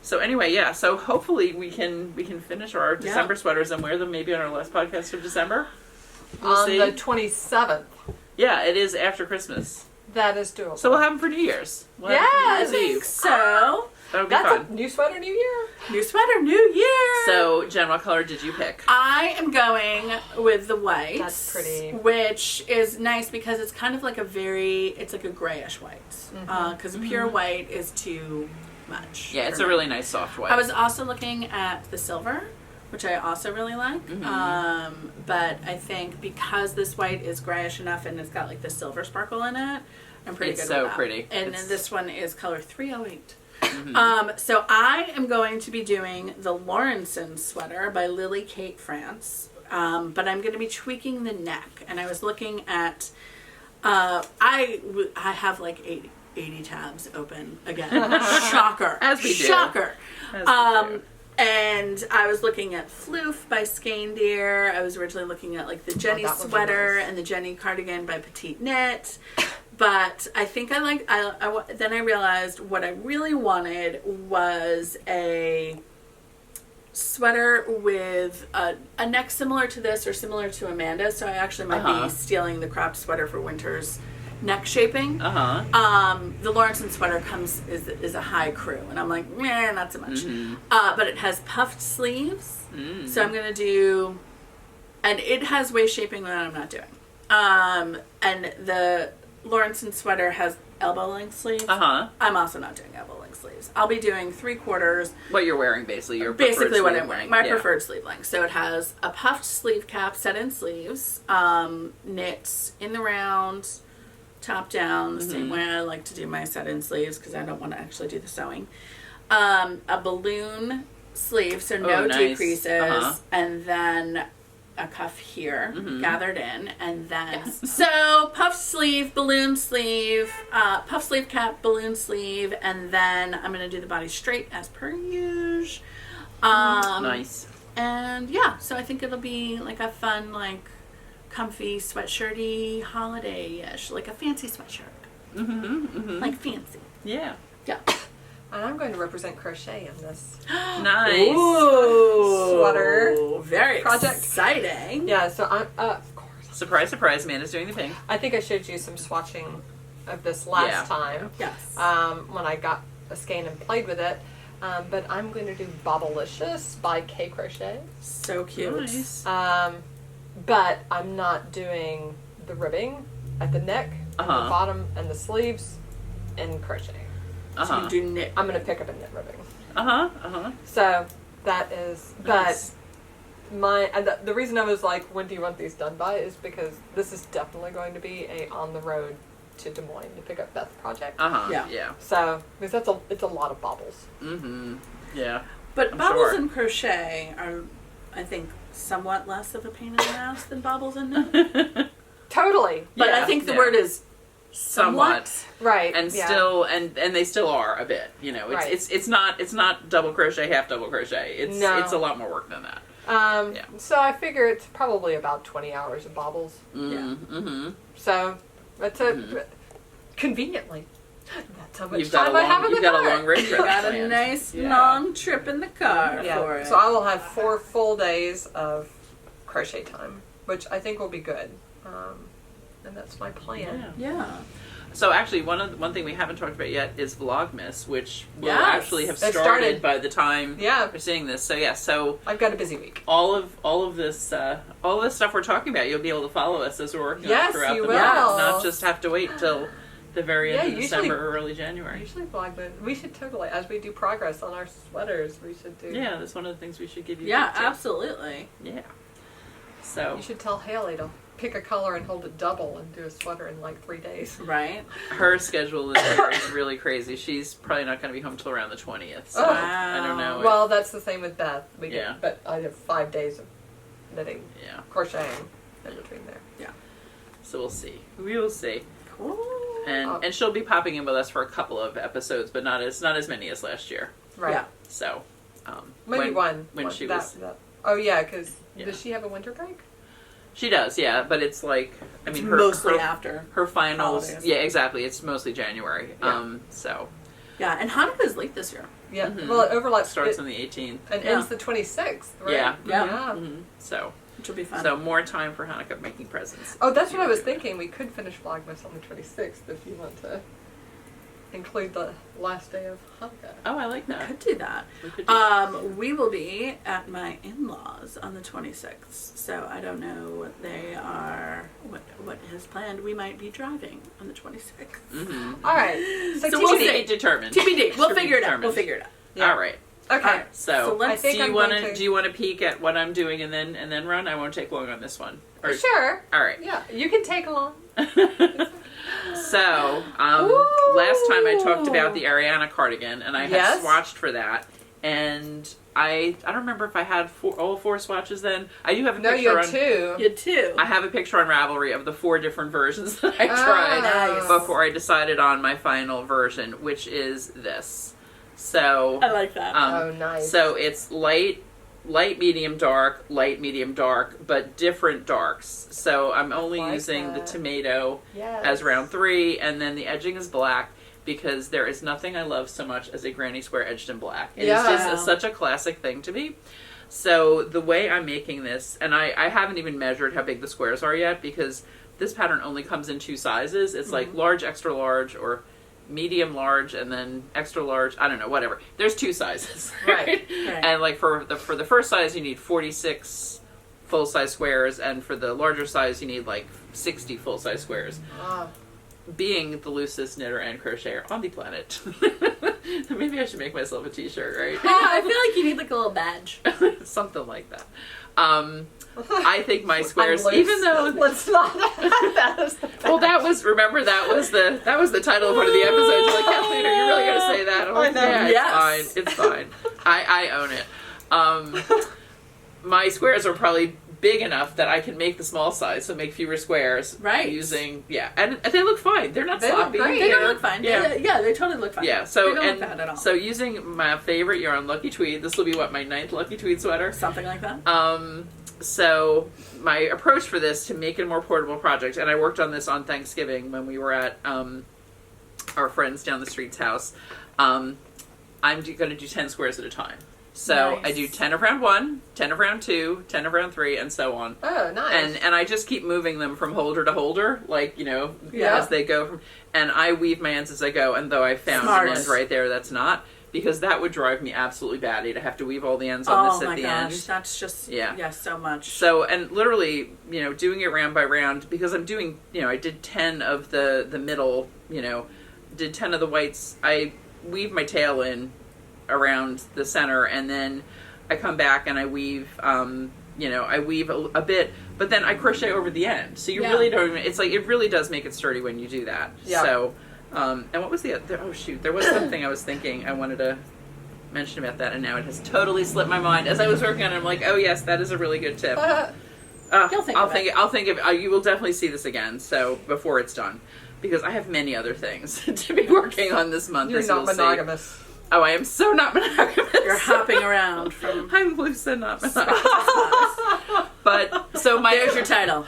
so anyway, yeah. So hopefully we can finish our December sweaters and wear them maybe on our last podcast of December. We'll On see. the 27th. Yeah, it is after Christmas. That is doable. So we'll have them for New Year's. We'll have Yeah, them for New I Year's think Eve. so. That'll be That's fun. a new sweater, new year. New sweater, new year. So, Jen, what color did you pick? I am going with the white. That's pretty. Which is nice because it's kind of like it's like a grayish white. Because pure white is too much. Yeah, it's for a me. really nice soft white. I was also looking at the silver, which I also really like. But I think because this white is grayish enough and it's got like the silver sparkle in it, I'm pretty It's good so with that. pretty. And It's- then this one is color 308. So I am going to be doing the Lawrenson sweater by Lily Kate France. But I'm going to be tweaking the neck. And I was looking at, I have like 80 tabs open again. Shocker. As we do. Shocker. As we do. And I was looking at Floof by Skein-Deer. I was originally looking at like the Jenny that one's sweater nice. and the Jenny cardigan by Petite Knit. But I think then I realized what I really wanted was a sweater with a neck similar to this or similar to Amanda's. So I actually might be stealing the cropped sweater for winter's neck shaping. The Lawrenson sweater is a high crew, and I'm like, meh, not so much. But it has puffed sleeves, so I'm gonna do, and it has waist shaping that I'm not doing. And the Lawrenson sweater has elbow length sleeves. I'm also not doing elbow length sleeves. I'll be doing 3/4. What you're wearing, basically. Your Basically what preferred I'm wearing. sleeve My length. preferred sleeve length. So it has a puffed sleeve cap, set in sleeves, knit in the round, top down, the same way I like to do my set in sleeves because I don't want to actually do the sewing. A balloon sleeve, so no nice. decreases, and then a cuff here, gathered in, and then so puff sleeve, balloon sleeve, puff sleeve cap, balloon sleeve, and then I'm gonna do the body straight as per usual. Nice. And yeah, so I think it'll be like a fun, like comfy sweatshirty holiday-ish, like a fancy sweatshirt, like fancy. Yeah. Yeah. And I'm going to represent crochet in this. Nice. Ooh, Sweater very project. exciting. Yeah, so I'm, of course. Surprise, surprise, Amanda's doing the pink. I think I showed you some swatching of this last time. Yes. When I got a skein and played with it. But I'm going to do Bobblicious by K Crochet. So cute. Nice. But I'm not doing the ribbing at the neck, and the bottom, and the sleeves, and crochet. So you do knit. I'm going to pick up a knit ribbing. Uh-huh. So that is, Nice. but the reason I was like, when do you want these done by, is because this is definitely going to be a on the road to Des Moines to pick up Beth project. Yeah. So because it's a lot of bobbles. Yeah. But I'm bobbles sure. and crochet are, I think, somewhat less of a pain in the ass than bobbles and knit. Totally. But Yeah, I think the yeah. word is somewhat. Right. And yeah. still, and they still are a bit. You know, Right. it's not double crochet, half double crochet. It's a lot more work than that. Yeah. So I figure it's probably about 20 hours of bobbles. So that's conveniently. That's how much You've got time I have in the you've got car. a long road You trip got a planned. nice Yeah. long trip in the car for Yeah. it. So I will have 4 full days of crochet time, which I think will be good. And that's my plan. Yeah. So actually, one thing we haven't talked about yet is Vlogmas, which will Yes. actually have It started started. by the time Yeah. we're seeing this. So yeah, so I've got a busy week. all of this stuff we're talking about, you'll be able to follow us as we're working on it Yes, throughout you the will. month, not just have to wait till the very end Yeah, of usually- December or early January. Usually we should totally, as we do progress on our sweaters, we should do. Yeah, that's one of the things we should give you. Yeah, a tip to. absolutely. Yeah. So You should tell Haley to pick a color and hold it double and do a sweater in like 3 days. Right. her schedule this year is really crazy. She's probably not going to be home till around the 20th. So Oh. I don't know. Well, that's the same with Beth. We Yeah. get, but I have 5 days of knitting, Yeah. crocheting in between there. So we'll see. We will see. Cool. And she'll be popping in with us for a couple of episodes, but not as many as last year. Right. Yeah. So Maybe when one. when One- she that, was that Oh yeah, because Yeah. does she have a winter break? She does, yeah, but it's like, I mean, mostly after her finals. holidays. Yeah, exactly. It's mostly January. Yeah. So Yeah, and Hanukkah's late this year. Yeah. Mhm. Well, it overlaps. starts on the 18th. and ends the 26th, right? Yeah. Yeah. Mm-hmm. So Which will be fun. more time for Hanukkah making presents. Oh, that's what I was thinking. We could finish Vlogmas on the 26th if you want to include the last day of Hanukkah. Oh, I like We that. could do that. We could do that. We will be at my in-laws on the 26th, so I don't know what they are, what is planned. We might be driving on the 26th. Mm-hmm. All right. So, So To we'll be see. determined. TBD. We'll To be figure it out. determined. We'll figure it out. Yeah. All right. Okay. All right. So, let's- I think I'm going to. do you want to peek at what I'm doing and then run? I won't take long on this one. Or, Sure. All right. Yeah, you can take along. So, Ooh. last time I talked about the Ariana cardigan, and I had Yes. swatched for that, and I don't remember if I had all 4 swatches then. I do have a No, picture you had on. 2. You too. I have a picture on Ravelry of the 4 different versions that I Oh. tried Nice. before I decided on my final version, which is this. So, I like that. Oh, nice. so it's light, medium, dark, but different darks. So I'm only Like using that. the tomato Yes. as round 3, and then the edging is black, because there is nothing I love so much as a granny square edged in black. It is Yeah. just such a classic thing to me. So the way I'm making this, and I haven't even measured how big the squares are yet, because this pattern only comes in 2 sizes. It's like large, extra large, or medium large, and then extra large. I don't know, whatever. There's 2 sizes. Right. And like for the first size you need 46 full size squares, and for the larger size you need like 60 full size squares. Ah. Being the loosest knitter and crocheter on the planet. Maybe I should make myself a t-shirt, right? Yeah, I feel like you need like a little badge. Something like that. I think my squares, I'm loose. even though Let's not have that as the well, that was the title of one of the episodes. Like, Kathleen, are you really going to say that? I'm like, I know. yeah, Yes. it's fine. I own it. My squares are probably big enough that I can make the small size, so make fewer squares. Right. Using, and they look fine. They're not They look sloppy. great. They don't look fine. Yeah. Yeah, they totally look fine. Yeah, so they don't and look bad at all. so using my favorite yarn, Lucky Tweed. This will be my 9th Lucky Tweed sweater. Something like that. So my approach for this to make it a more portable project, and I worked on this on Thanksgiving when we were at our friends down the street's house. I'm going to do 10 squares at a time. So Nice. I do 10 of round 1, 10 of round 2, 10 of round 3, and so on. Oh, nice. And I just keep moving them from holder to holder, like, Yeah. as they go from, and I weave my ends as I go, and though I found Smart. an end right there that's not, because that would drive me absolutely batty to have to weave all the ends on this Oh at my the gosh, end. that's just Yeah. so much. So, and literally, doing it round by round, because I'm doing, I did 10 of the middle, did 10 of the whites. I weave my tail in around the center, and then I come back and I weave, I weave a bit, but then I crochet over the end. So you Yeah. really don't even, it's like, it really does make it sturdy when you do that. Yeah. So, and what was the other, oh shoot, there was something I was thinking I wanted to mention about that, and now it has totally slipped my mind. As I was working on it, I'm like, oh yes, that is a really good tip. You'll think I'll of think. it. I'll think of. You will definitely see this again. So before it's done, because I have many other things to be working on this month. You're as not you'll see. monogamous. Oh, I am so not monogamous. You're hopping around from. I'm loose and not monogamous. But so my There's your title.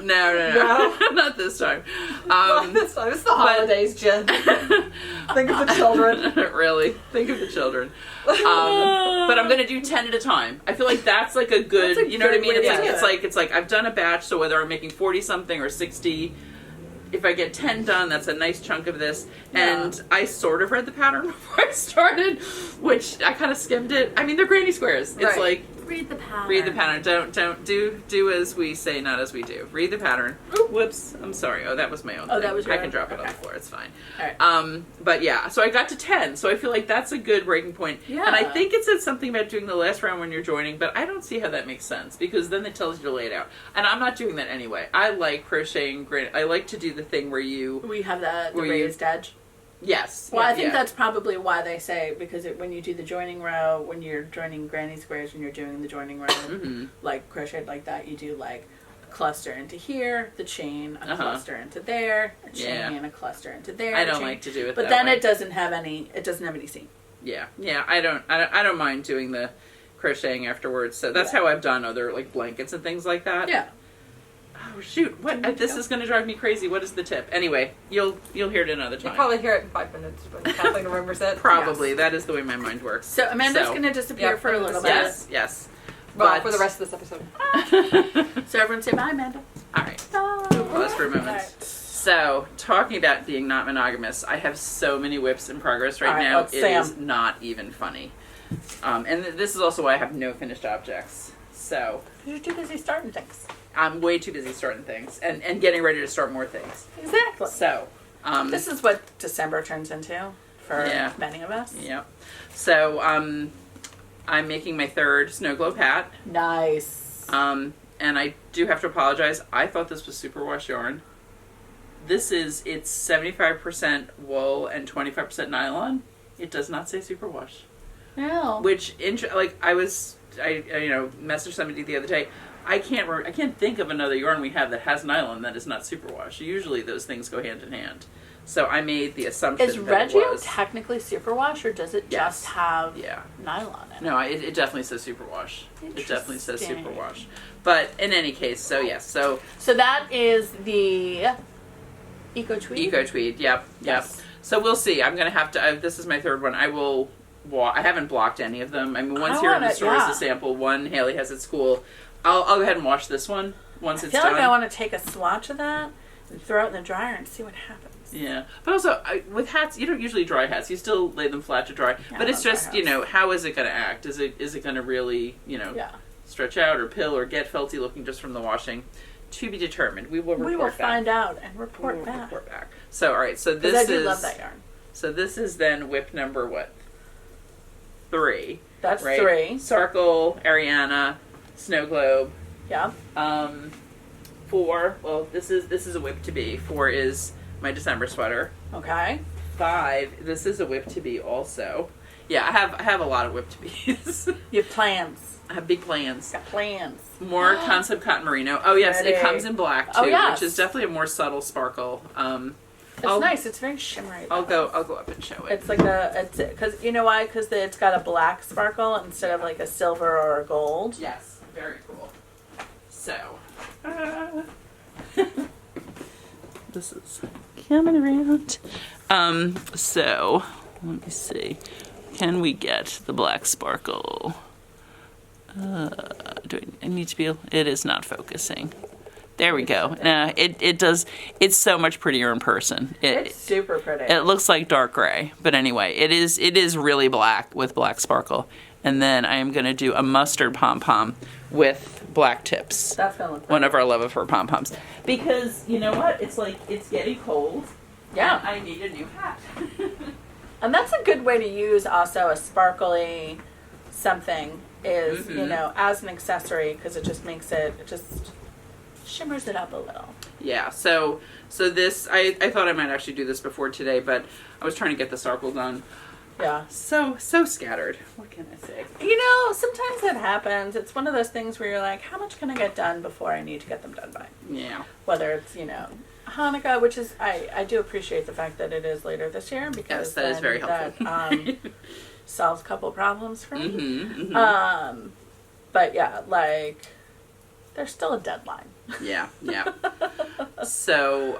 no, not this time. It's the holidays, Jen. Think of the children. Really, think of the children. But I'm gonna do 10 at a time. I feel like that's like a good. That's a You know what I good mean? way to It's do like, it. it's like I've done a batch. So whether I'm making 40 something or 60. If I get 10 done, that's a nice chunk of this. Yeah. And I sort of read the pattern before I started, which I kind of skimmed it. I mean, they're granny squares. It's Right. like, Read the pattern. read the pattern. Don't do as we say, not as we do. Read the pattern. Ooh, whoops. I'm sorry. Oh, that was my own Oh, thing. that was I your can own? drop it on Okay. the floor. It's fine. All right. But yeah, so I got to 10. So I feel like that's a good breaking point. Yeah. And I think it said something about doing the last round when you're joining, but I don't see how that makes sense, because then it tells you to lay it out. And I'm not doing that anyway. I like crocheting. I like to do the thing where you... We have the Were you- raised edge. Yes. Well, yeah, I think yeah. that's probably why they say, because when you do the joining row, when you're joining granny squares, when you're doing the joining row, Mhm. like crocheted like that, you do like a cluster into here, the chain, a Uh-huh. cluster into there, a chain, Yeah. a cluster into there. I a don't chain. like to do it But that then way. it doesn't have any seam. Yeah, I don't mind doing the crocheting afterwards. So that's how I've done other like blankets and things like that. Yeah. Oh shoot! What? This is going to drive me crazy. What is the tip? Anyway, you'll hear it another time. You'll probably hear it in 5 minutes when Kathleen remembers it. Probably. That is the way my mind works. So Amanda's going to disappear for a little bit. Yes. Well, for the rest of this episode. So everyone say bye, Amanda. All right. Bye. Pause for a moment. Right. So, talking about being not monogamous, I have so many whips in progress right now. It is not even funny. And this is also why I have no finished objects. So, you're too busy starting things. I'm way too busy starting things and getting ready to start more things. Exactly. So, this is what December turns into for many of us. Yeah. So, I'm making my third snow globe hat. Nice. And I do have to apologize. I thought this was superwash yarn. It's 75% wool and 25% nylon. It does not say superwash. No. Which, I messaged somebody the other day. I can't think of another yarn we have that has nylon that is not superwash. Usually those things go hand in hand. So I made the assumption is that Reggio it was. Technically superwash, or does it just have nylon in it? No, it definitely says superwash. It definitely says superwash. But in any case, so yes. So that is the Eco Tweed? Eco Tweed, yep. So we'll see. I'm going to have to, this is my third one. I haven't blocked any of them. I mean, one's here in the store as a sample. One Haley has at school. I'll go ahead and wash this one once it's done. I feel like I want to take a swatch of that and throw it in the dryer and see what happens. Yeah. But also, with hats, you don't usually dry hats. You still lay them flat to dry. Yeah, but it's just, how is it going to act? Is it going to really, stretch out or pill or get felty looking just from the washing? To be determined. We will report back. We will find out and report back. So, all right. So this is... I do love that yarn. So this is then whip number what? 3. That's right? 3. Sarkle, Ariana, Snow Globe. Yeah. 4. Well, this is a whip to be. 4 is my December sweater. Okay. 5. This is a whip to be also. Yeah, I have a lot of whip to be's. You have plans. I have big plans. Got plans. More concept cotton merino. Oh yes, Ready. it comes in black too, which is definitely a more subtle sparkle. It's nice. It's very shimmery. I'll go up and show it. It's like because you know why? Because it's got a black sparkle instead of like a silver or a gold. Yes, very cool. So, this is coming around. So let me see. Can we get the black sparkle? Do I need to be? It is not focusing. There we go. No, it does. It's so much prettier in person. It's super pretty. It looks like dark gray, but anyway, it is really black with black sparkle. And then I am going to do a mustard pom pom with black tips. That's gonna look one of our Love of Fur pom poms. Because you know what? It's getting cold. Yeah, I need a new hat. And that's a good way to use also a sparkly something. Is as an accessory because it just makes it just shimmers it up a little. Yeah, so this I thought I might actually do this before today, but I was trying to get the Sarkle done. Yeah. So scattered. What can I say? Sometimes it happens. It's one of those things where you're like, how much can I get done before I need to get them done by? Yeah. Whether it's Hanukkah, which is I do appreciate the fact that it is later this year because that is very helpful. That, solves a couple problems for me. Mm-hmm, mm-hmm. But yeah, there's still a deadline. Yeah. So,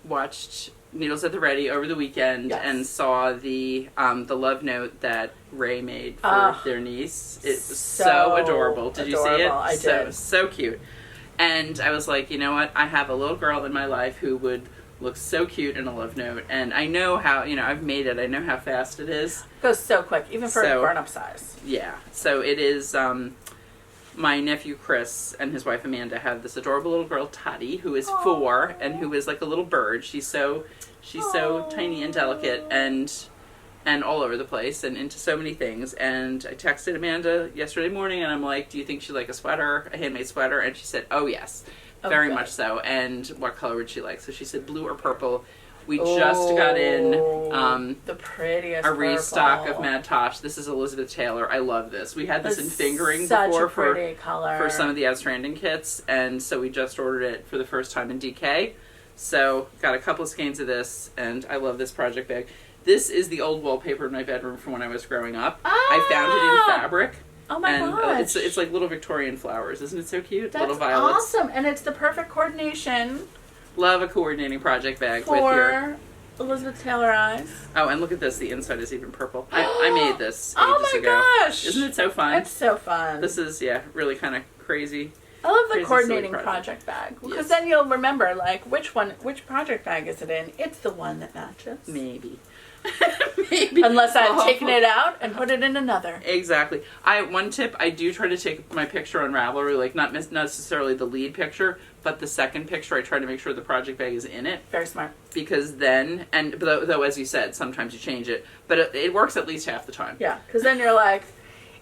watched Needles at the Ready over the weekend and saw the love note that Ray made for their niece. It was so adorable. Did you see it? I did. So cute. And I was like, you know what? I have a little girl in my life who would look so cute in a love note, and I know how, I've made it. I know how fast it is. It goes so quick, even for a grown-up size. Yeah. So it is, my nephew Chris and his wife Amanda have this adorable little girl, Toddy, who is 4 and who is like a little bird. She's so tiny and delicate and all over the place and into so many things. And I texted Amanda yesterday morning and I'm like, do you think she'd like a handmade sweater? And she said, oh yes. Very much so. And what color would she like? So she said blue or purple. We just got in the prettiest a restock purple. of Mad Tosh. This is Elizabeth Taylor. I love this. We had this in fingering such before a pretty color. for some of the Outstanding kits, and so we just ordered it for the first time in DK. So got a couple of skeins of this, and I love this project bag. This is the old wallpaper in my bedroom from when I was growing up. I found it in fabric. Oh my gosh. It's like little Victorian flowers. Isn't it so cute? That's little violets. awesome. And it's the perfect coordination Love a coordinating project bag with for your... Elizabeth Taylor eyes. Oh, and look at this. The inside is even purple. I made this Oh ages my ago. gosh. Isn't it so fun? It's so fun. This is, really kind of crazy. I love the crazy, coordinating silly project bag. Because Yes. then you'll remember, like, which project bag is it in? It's the one that matches. Maybe. Maybe. Unless I've taken it out and put it in another. Exactly. One tip, I do try to take my picture on Ravelry, like not necessarily the lead picture, but the second picture. I try to make sure the project bag is in it. Very smart. Because then, and though as you said, sometimes you change it, but it works at least half the time. Yeah, because then you're like,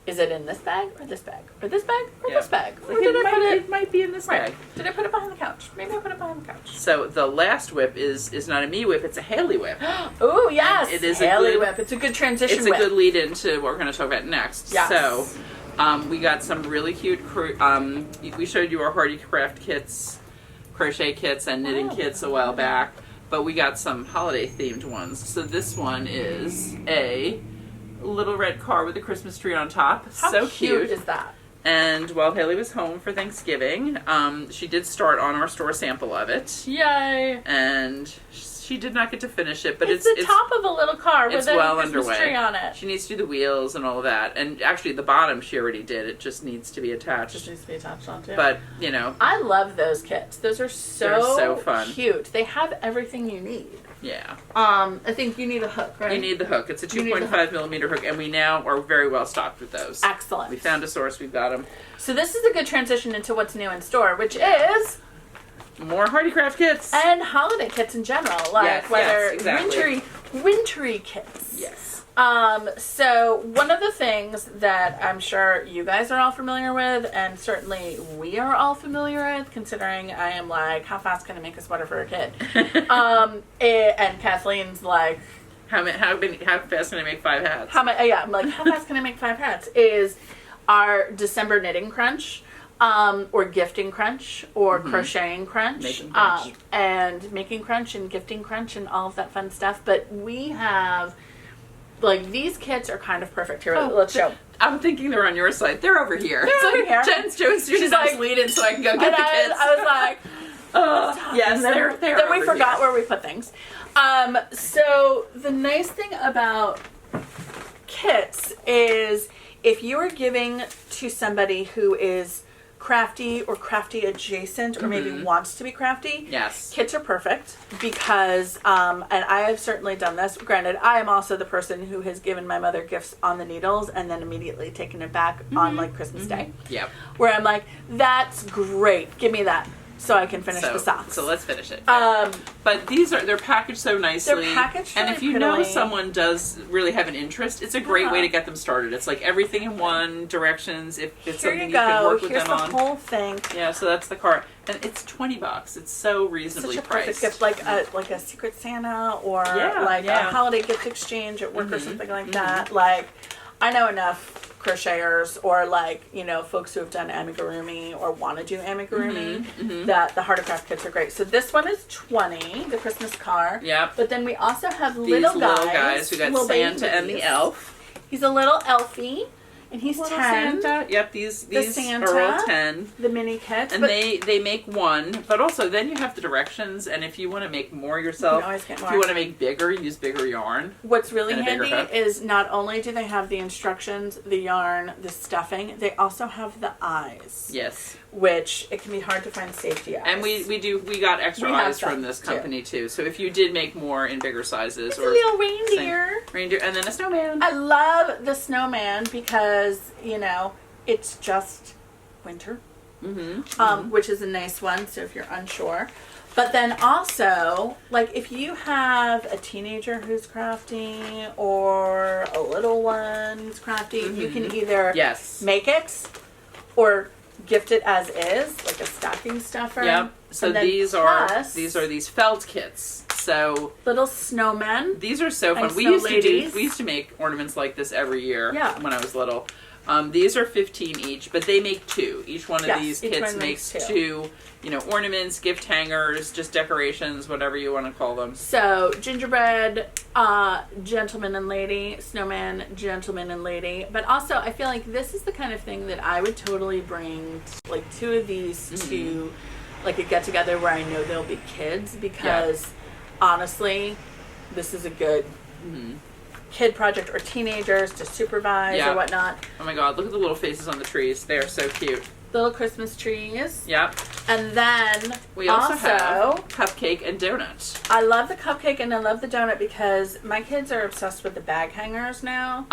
is it in this bag or this bag? Or this bag or this bag? Or Like did I put it might be in this bag. Did I put it behind the couch? Maybe I put it behind the couch. So the last whip is not a me whip, it's a Haley whip. Oh yes, And it is Haley whip. It's a good transition It's whip. a good lead into what we're going to talk about next. Yes. So we got some really cute, we showed you our Hardy Craft kits, crochet kits and knitting kits a while back, but we got some holiday themed ones. So this one is a little red car with a Christmas tree on top. How so cute is that? And while Haley was home for Thanksgiving, she did start on our store sample of it. Yay! And she did not get to finish it, but it's the top of a little car with a well Christmas underway. tree on it. She needs to do the wheels and all of that. And actually the bottom she already did. It just needs to be attached. Just needs to be attached onto. But, I love those kits. Those are They're so fun. cute. They have everything you need. yeah. I think you need a hook, right? You need the hook. It's a You need the 2.5 millimeter hook, and we now are very well stocked with those. Excellent. We found a source. We've got them. So this is a good transition into what's new in store, which is More Hardy Craft kits. and holiday kits in general, like Yes, whether exactly. wintry kits. Yes. So one of the things that I'm sure you guys are all familiar with, and certainly we are all familiar with, considering I am like, how fast can I make a sweater for a kid? And Kathleen's like, How fast can I make 5 hats? I'm like, how fast can I make 5 hats? Is our December knitting crunch, or gifting crunch, or crocheting crunch, Making crunch. and making crunch and gifting crunch and all of that fun stuff. But we have, like, these kits are kind of perfect. Here, let's show. I'm thinking they're on your side. They're over here. They're over here. Jen's doing She's nice like- lead in so I can go get And the kits. I was like, yes, and then, they're then we over forgot here. where we put things. So the nice thing about kits is if you are giving to somebody who is crafty or crafty adjacent or maybe wants to be crafty, Yes. kits are perfect because, and I have certainly done this. Granted, I am also the person who has given my mother gifts on the needles and then immediately taken it back on like Christmas Day. Yep. Where I'm like, that's great. Give me that so I can finish the socks. So let's finish it. Um, But they're packaged so nicely. They're packaged and really if you know prettily. someone does really have an interest, it's a great way to get them started. It's like everything in one, directions, if it's here something you you can go. work with Here's them the on. whole thing. Yeah, so that's the cart. And it's $20. It's so reasonably Such a priced. perfect gift, like a Secret Santa or Yeah, a holiday gift exchange at work or something like that. Like, I know enough crocheters or folks who have done amigurumi or want to do amigurumi that the Hardercraft kits are great. So this one is $20, the Christmas car. Yep. But then we also have These little little guys. We got little Santa and the babies. elf. He's a little elfie, and he's Little 10. Santa. Yep, these Santa. are all 10. The mini kits. And but they make one, but also then you have the directions, and if you want to make more yourself, You can always get if more. you want to make bigger, use bigger yarn. What's really And a bigger handy hook. is not only do they have the instructions, the yarn, the stuffing, they also have the eyes, Yes. which it can be hard to find safety eyes. And we got extra We have eyes from some, this too. company too. So if you did make more in bigger sizes It's a or little reindeer. reindeer and then a snowman. I love the snowman because, it's just winter, which is a nice one, so if you're unsure. But then also, like, if you have a teenager who's crafty or a little one who's crafty, you can either Yes. make it or gift it as is, like a stocking stuffer. Yep. So And then these are plus these felt kits. So little snowmen. these are so fun. And We snow used ladies. to make ornaments like this every year Yeah. when I was little. These are $15 each, but they make 2. Each one of Yes, these each kits one makes makes 2. Ornaments, gift hangers, just decorations, whatever you want to call them. So, gingerbread, gentleman and lady, snowman, gentleman and lady. But also, I feel like this is the kind of thing that I would totally bring, like, 2 of these to, like, a get-together where I know there'll be kids. Because, honestly, this is a good kid project, or teenagers to supervise or whatnot. Oh my god, look at the little faces on the trees. They are so cute. Little Christmas trees. Yep. And then we also have cupcake and donut. I love the cupcake and I love the donut because my kids are obsessed with the bag hangers now.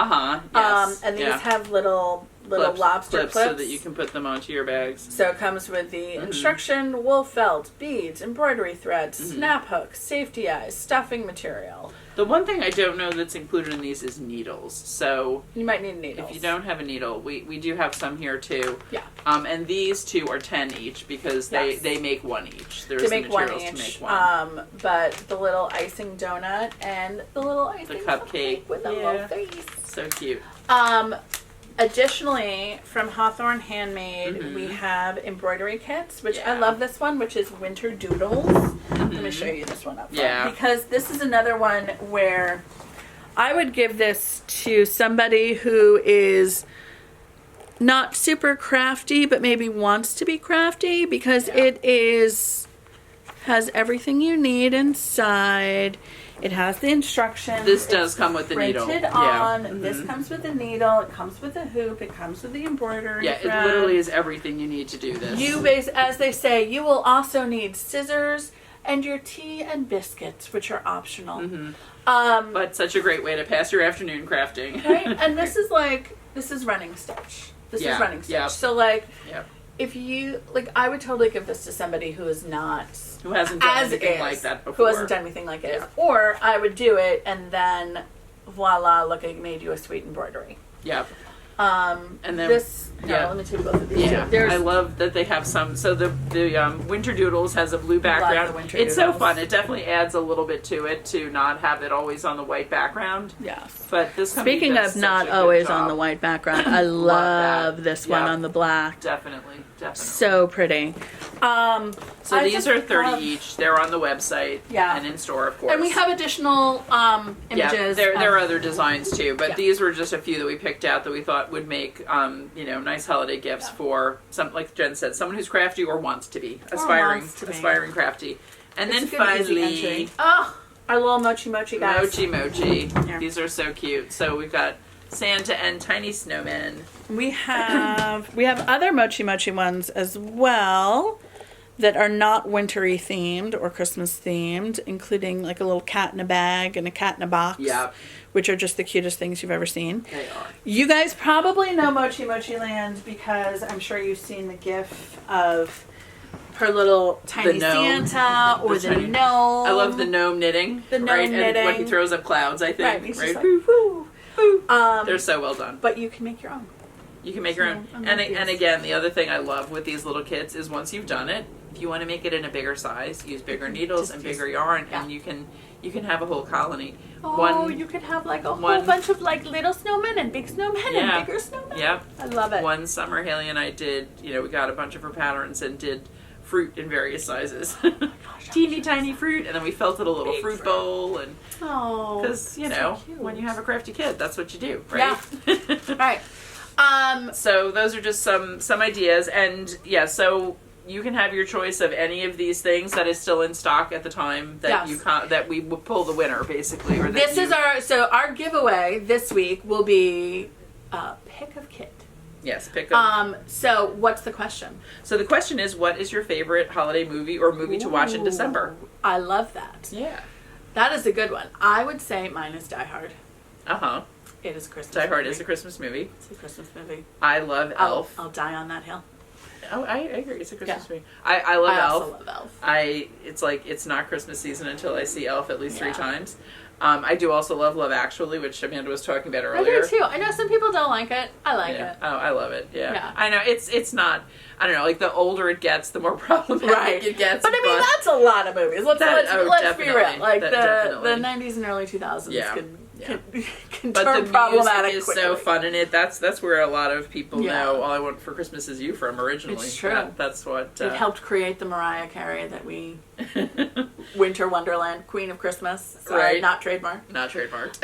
Yes. And these have little lobster clips so that you can put them onto your bags. So it comes with the instruction, wool felt, beads, embroidery threads, snap hooks, safety eyes, stuffing material. The one thing I don't know that's included in these is needles. So you might need needles. If you don't have a needle, we do have some here too. Yeah. And these 2 are 10 each because they make 1 each. There's they make the materials 1 each. To make 1. But the little icing donut and the little icing cupcake with a little face. So cute. Additionally, from Hawthorne Handmade, we have embroidery kits, which I love this one, which is Winter Doodles. Let me show you this one up front. Yeah. Because this is another one where I would give this to somebody who is not super crafty, but maybe wants to be crafty, because it has everything you need inside. It has the instructions. This does come with the needle. Printed on. This comes with the needle. It comes with the hoop. It comes with the embroidery. Yeah, thread. It literally is everything you need to do this. As they say, you will also need scissors and your tea and biscuits, which are optional. But such a great way to pass your afternoon crafting. Right? And this is running stitch. This is running stitch. Yep. So if you I would totally give this to somebody who is not. Who hasn't done anything like that before. Who hasn't done anything like it. Or I would do it and then, voila, look, I made you a sweet embroidery. Yep. And then let me take both of these. Yeah, I love that they have some. So the Winter Doodles has a blue background. It's so fun. It definitely adds a little bit to it to not have it always on the white background. Yes. But this. Speaking of not always on the white background, I love this one on the black. Definitely. So pretty. So these are 30 each. They're on the website and in store, of course. And we have additional images. Yeah, there are other designs too, but these were just a few that we picked out that we thought would make nice holiday gifts for some, like Jen said, someone who's crafty or wants to be aspiring crafty. And then finally, our little mochi guys. Mochi. Yeah. These are so cute. So we've got Santa and tiny snowmen. We have other mochi ones as well that are not wintry themed or Christmas themed, including like a little cat in a bag and a cat in a box. Yeah. Which are just the cutest things you've ever seen. They are. You guys probably know Mochi Land because I'm sure you've seen the gif of her little tiny Santa or the gnome. I love the gnome knitting. The gnome knitting. And when he throws up clouds, I think. Right. Just like, woo, woo. They're so well done. But you can make your own. You can make your own. And again, the other thing I love with these little kits is once you've done it, if you want to make it in a bigger size, use bigger needles and bigger yarn, and you can have a whole colony. You could have like a whole bunch of like little snowmen and big snowmen and bigger snowmen. Yep. I love it. One summer, Haley and I did, we got a bunch of her patterns and did fruit in various sizes. Teeny tiny fruit, and then we felted a little fruit bowl, and because when you have a crafty kid, that's what you do, right? Yeah. Right. So those are just some ideas, and so you can have your choice of any of these things that is still in stock at the time that that we will pull the winner, basically. Or our giveaway this week will be pick of kit. Yes, pick up. So what's the question? So the question is, what is your favorite holiday movie or movie to watch in December? I love that. Yeah. That is a good one. I would say mine is Die Hard. Uh-huh. It is a Christmas Die Hard movie. is a Christmas movie. It's a Christmas movie. I love Elf. I'll die on that hill. Oh, I agree. It's a Christmas movie. I love Elf. I also love Elf. It's like, it's not Christmas season until I see Elf at least 3 times. I do also love Love Actually, which Amanda was talking about earlier. I do too. I know some people don't like it. I like it. Oh, I love it. Yeah. I know it's not. I don't know. Like the older it gets, the more problematic it gets. But I mean, that's a lot of movies. Let's be real. Like the 90s and early 2000s Yeah. can But turn the problematic music is quickly. so fun in it. That's where a lot of people Yeah. know All I Want for Christmas Is You from originally. It's true. That's what... It helped create the Mariah Carey that we... Winter Wonderland, Queen of Christmas. Sorry, Right. not trademarked. Not trademarked.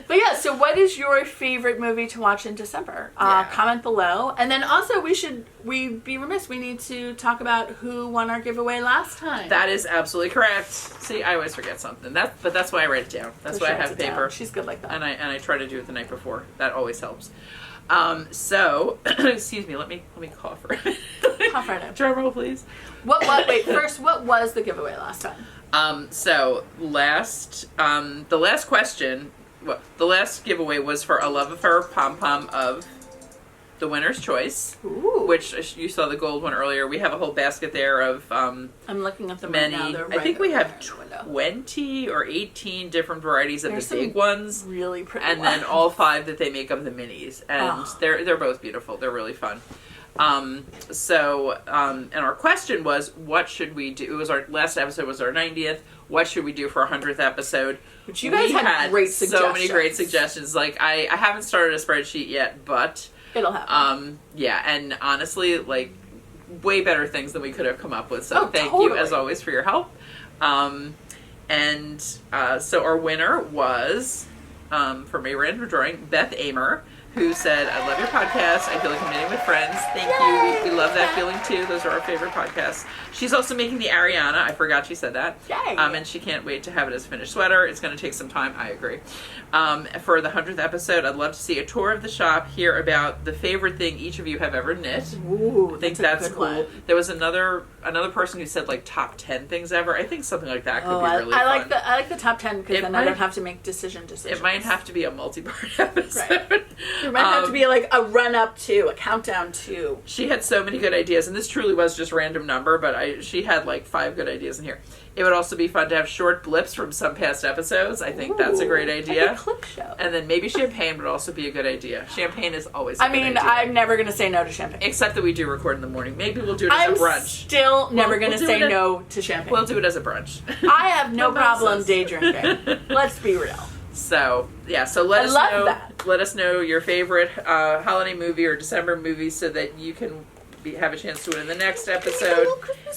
But yeah, so what is your favorite movie to watch in December? Yeah. Comment below. And then also we'd be remiss, we need to talk about who won our giveaway last time. That is absolutely correct. See, I always forget something. But that's why I write it down. That's So why she I writes have it down. paper. She's good like that. And I try to do it the night before. That always helps. So, excuse me, let me cough for a minute. Cough right out. Drum roll, please. Wait, first, what was the giveaway last time? So the last question, the last giveaway was for a Love Affair pom-pom of the winner's choice, Ooh. which you saw the gold one earlier. We have a whole basket there of I'm looking at them many. right now. They're I think right we have over in the window. 20 or 18 different varieties of There's the big some ones, Really pretty and ones. then all 5 that they make of the minis, and Oh. they're both beautiful. They're really fun. And our question was, what should we do? It was our last episode was our 90th. What should we do for our 100th episode? Which you guys had great so many great suggestions. suggestions. Like I haven't started a spreadsheet yet, but It'll happen. yeah, and honestly, like way better things than we could have come up with. So Oh, thank totally. you as always for your help. So our winner was from a random drawing, Beth Amer, who said, I love your podcast. I feel like I'm knitting with friends. Thank you. We love that feeling too. Those are our favorite podcasts. She's also making the Ariana. I forgot she said that. Yay. And she can't wait to have it as a finished sweater. It's going to take some time. I agree. For the 100th episode, I'd love to see a tour of the shop, hear about the favorite thing each of you have ever knit. Ooh, I think a that's good cool. one. There was another person who said like top 10 things ever. I think something like that could be really I fun. like the top 10 because It then I might- don't have to make decisions. It might have to be a multi-part episode. Right. There might have to be like a run up to, a countdown to. She had so many good ideas, and this truly was just random number, but she had like 5 good ideas in here. It would also be fun to have short blips from some past episodes. I think that's a great idea. Like a clip show. And then maybe champagne would also be a good idea. Champagne is always a good idea. I'm never going to say no to champagne. Except that we do record in the morning. Maybe we'll do it as I'm a brunch. still never going to we'll do say it at- no to champagne. We'll do it as a brunch. I have no No problem nonsense. day drinking. Let's be real. So let I us love know. that. Let us know your favorite holiday movie or December movie so that you can have a chance to win in the next episode.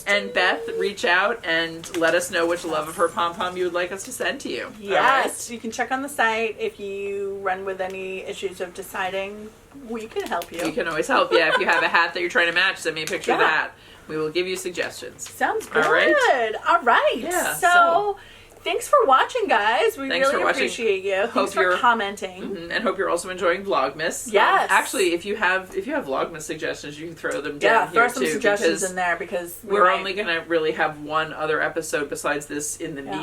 And Beth, reach out and let us know which Love of Her Pom Pom you would like us to send to you. Yes, you can check on the site if you run with any issues of deciding. We can help you. We can always help. Yeah, if you have a hat that you're trying to match, send me a picture of Yeah. that. We will give you suggestions. Sounds good. All right. All right. Yeah, So, thanks for watching, guys. We Thanks really for watching. appreciate you. Hope Thanks for you're- commenting. Mhm, and hope you're also enjoying Vlogmas. Yes. Actually, if you have Vlogmas suggestions, you can throw them Yeah, down throw here some too. suggestions because in there because we're only going to really have one other episode besides this in the Yeah.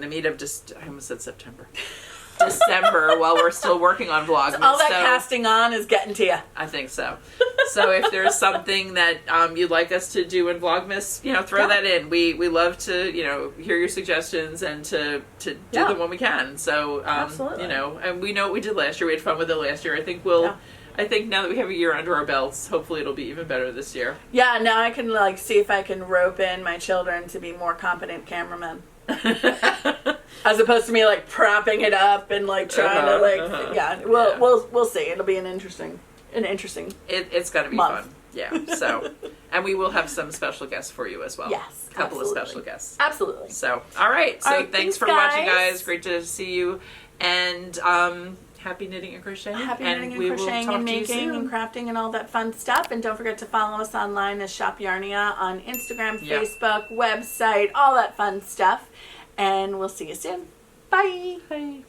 meat of just I almost said September. December while we're still working on Vlogmas. all that So casting on is getting to you. I think so. So if there's something that you'd like us to do in Vlogmas, throw Yeah. that in. We love to, hear your suggestions and to do Yeah. them when we can. So Absolutely. and we know what we did last year. We had fun with it last year. I think I think now that we have a year under our belts, hopefully it'll be even better this year. Yeah, now I can see if I can rope in my children to be more competent cameramen. As opposed to me propping it up and trying to yeah. We'll see. It'll be an interesting. It's gonna be month. fun. Yeah. So, and we will have some special guests for you as well. Yes, a couple absolutely. of special guests. Absolutely. So, all right. So, All right, thanks for guys. watching, guys. Great to see you, and happy knitting and crocheting. Happy and knitting we and will crocheting talk and to you making soon. and crafting and all that fun stuff. And don't forget to follow us online as Shop Yarnia on Instagram, Yeah. Facebook, website, all that fun stuff. And we'll see you soon. Bye. Bye.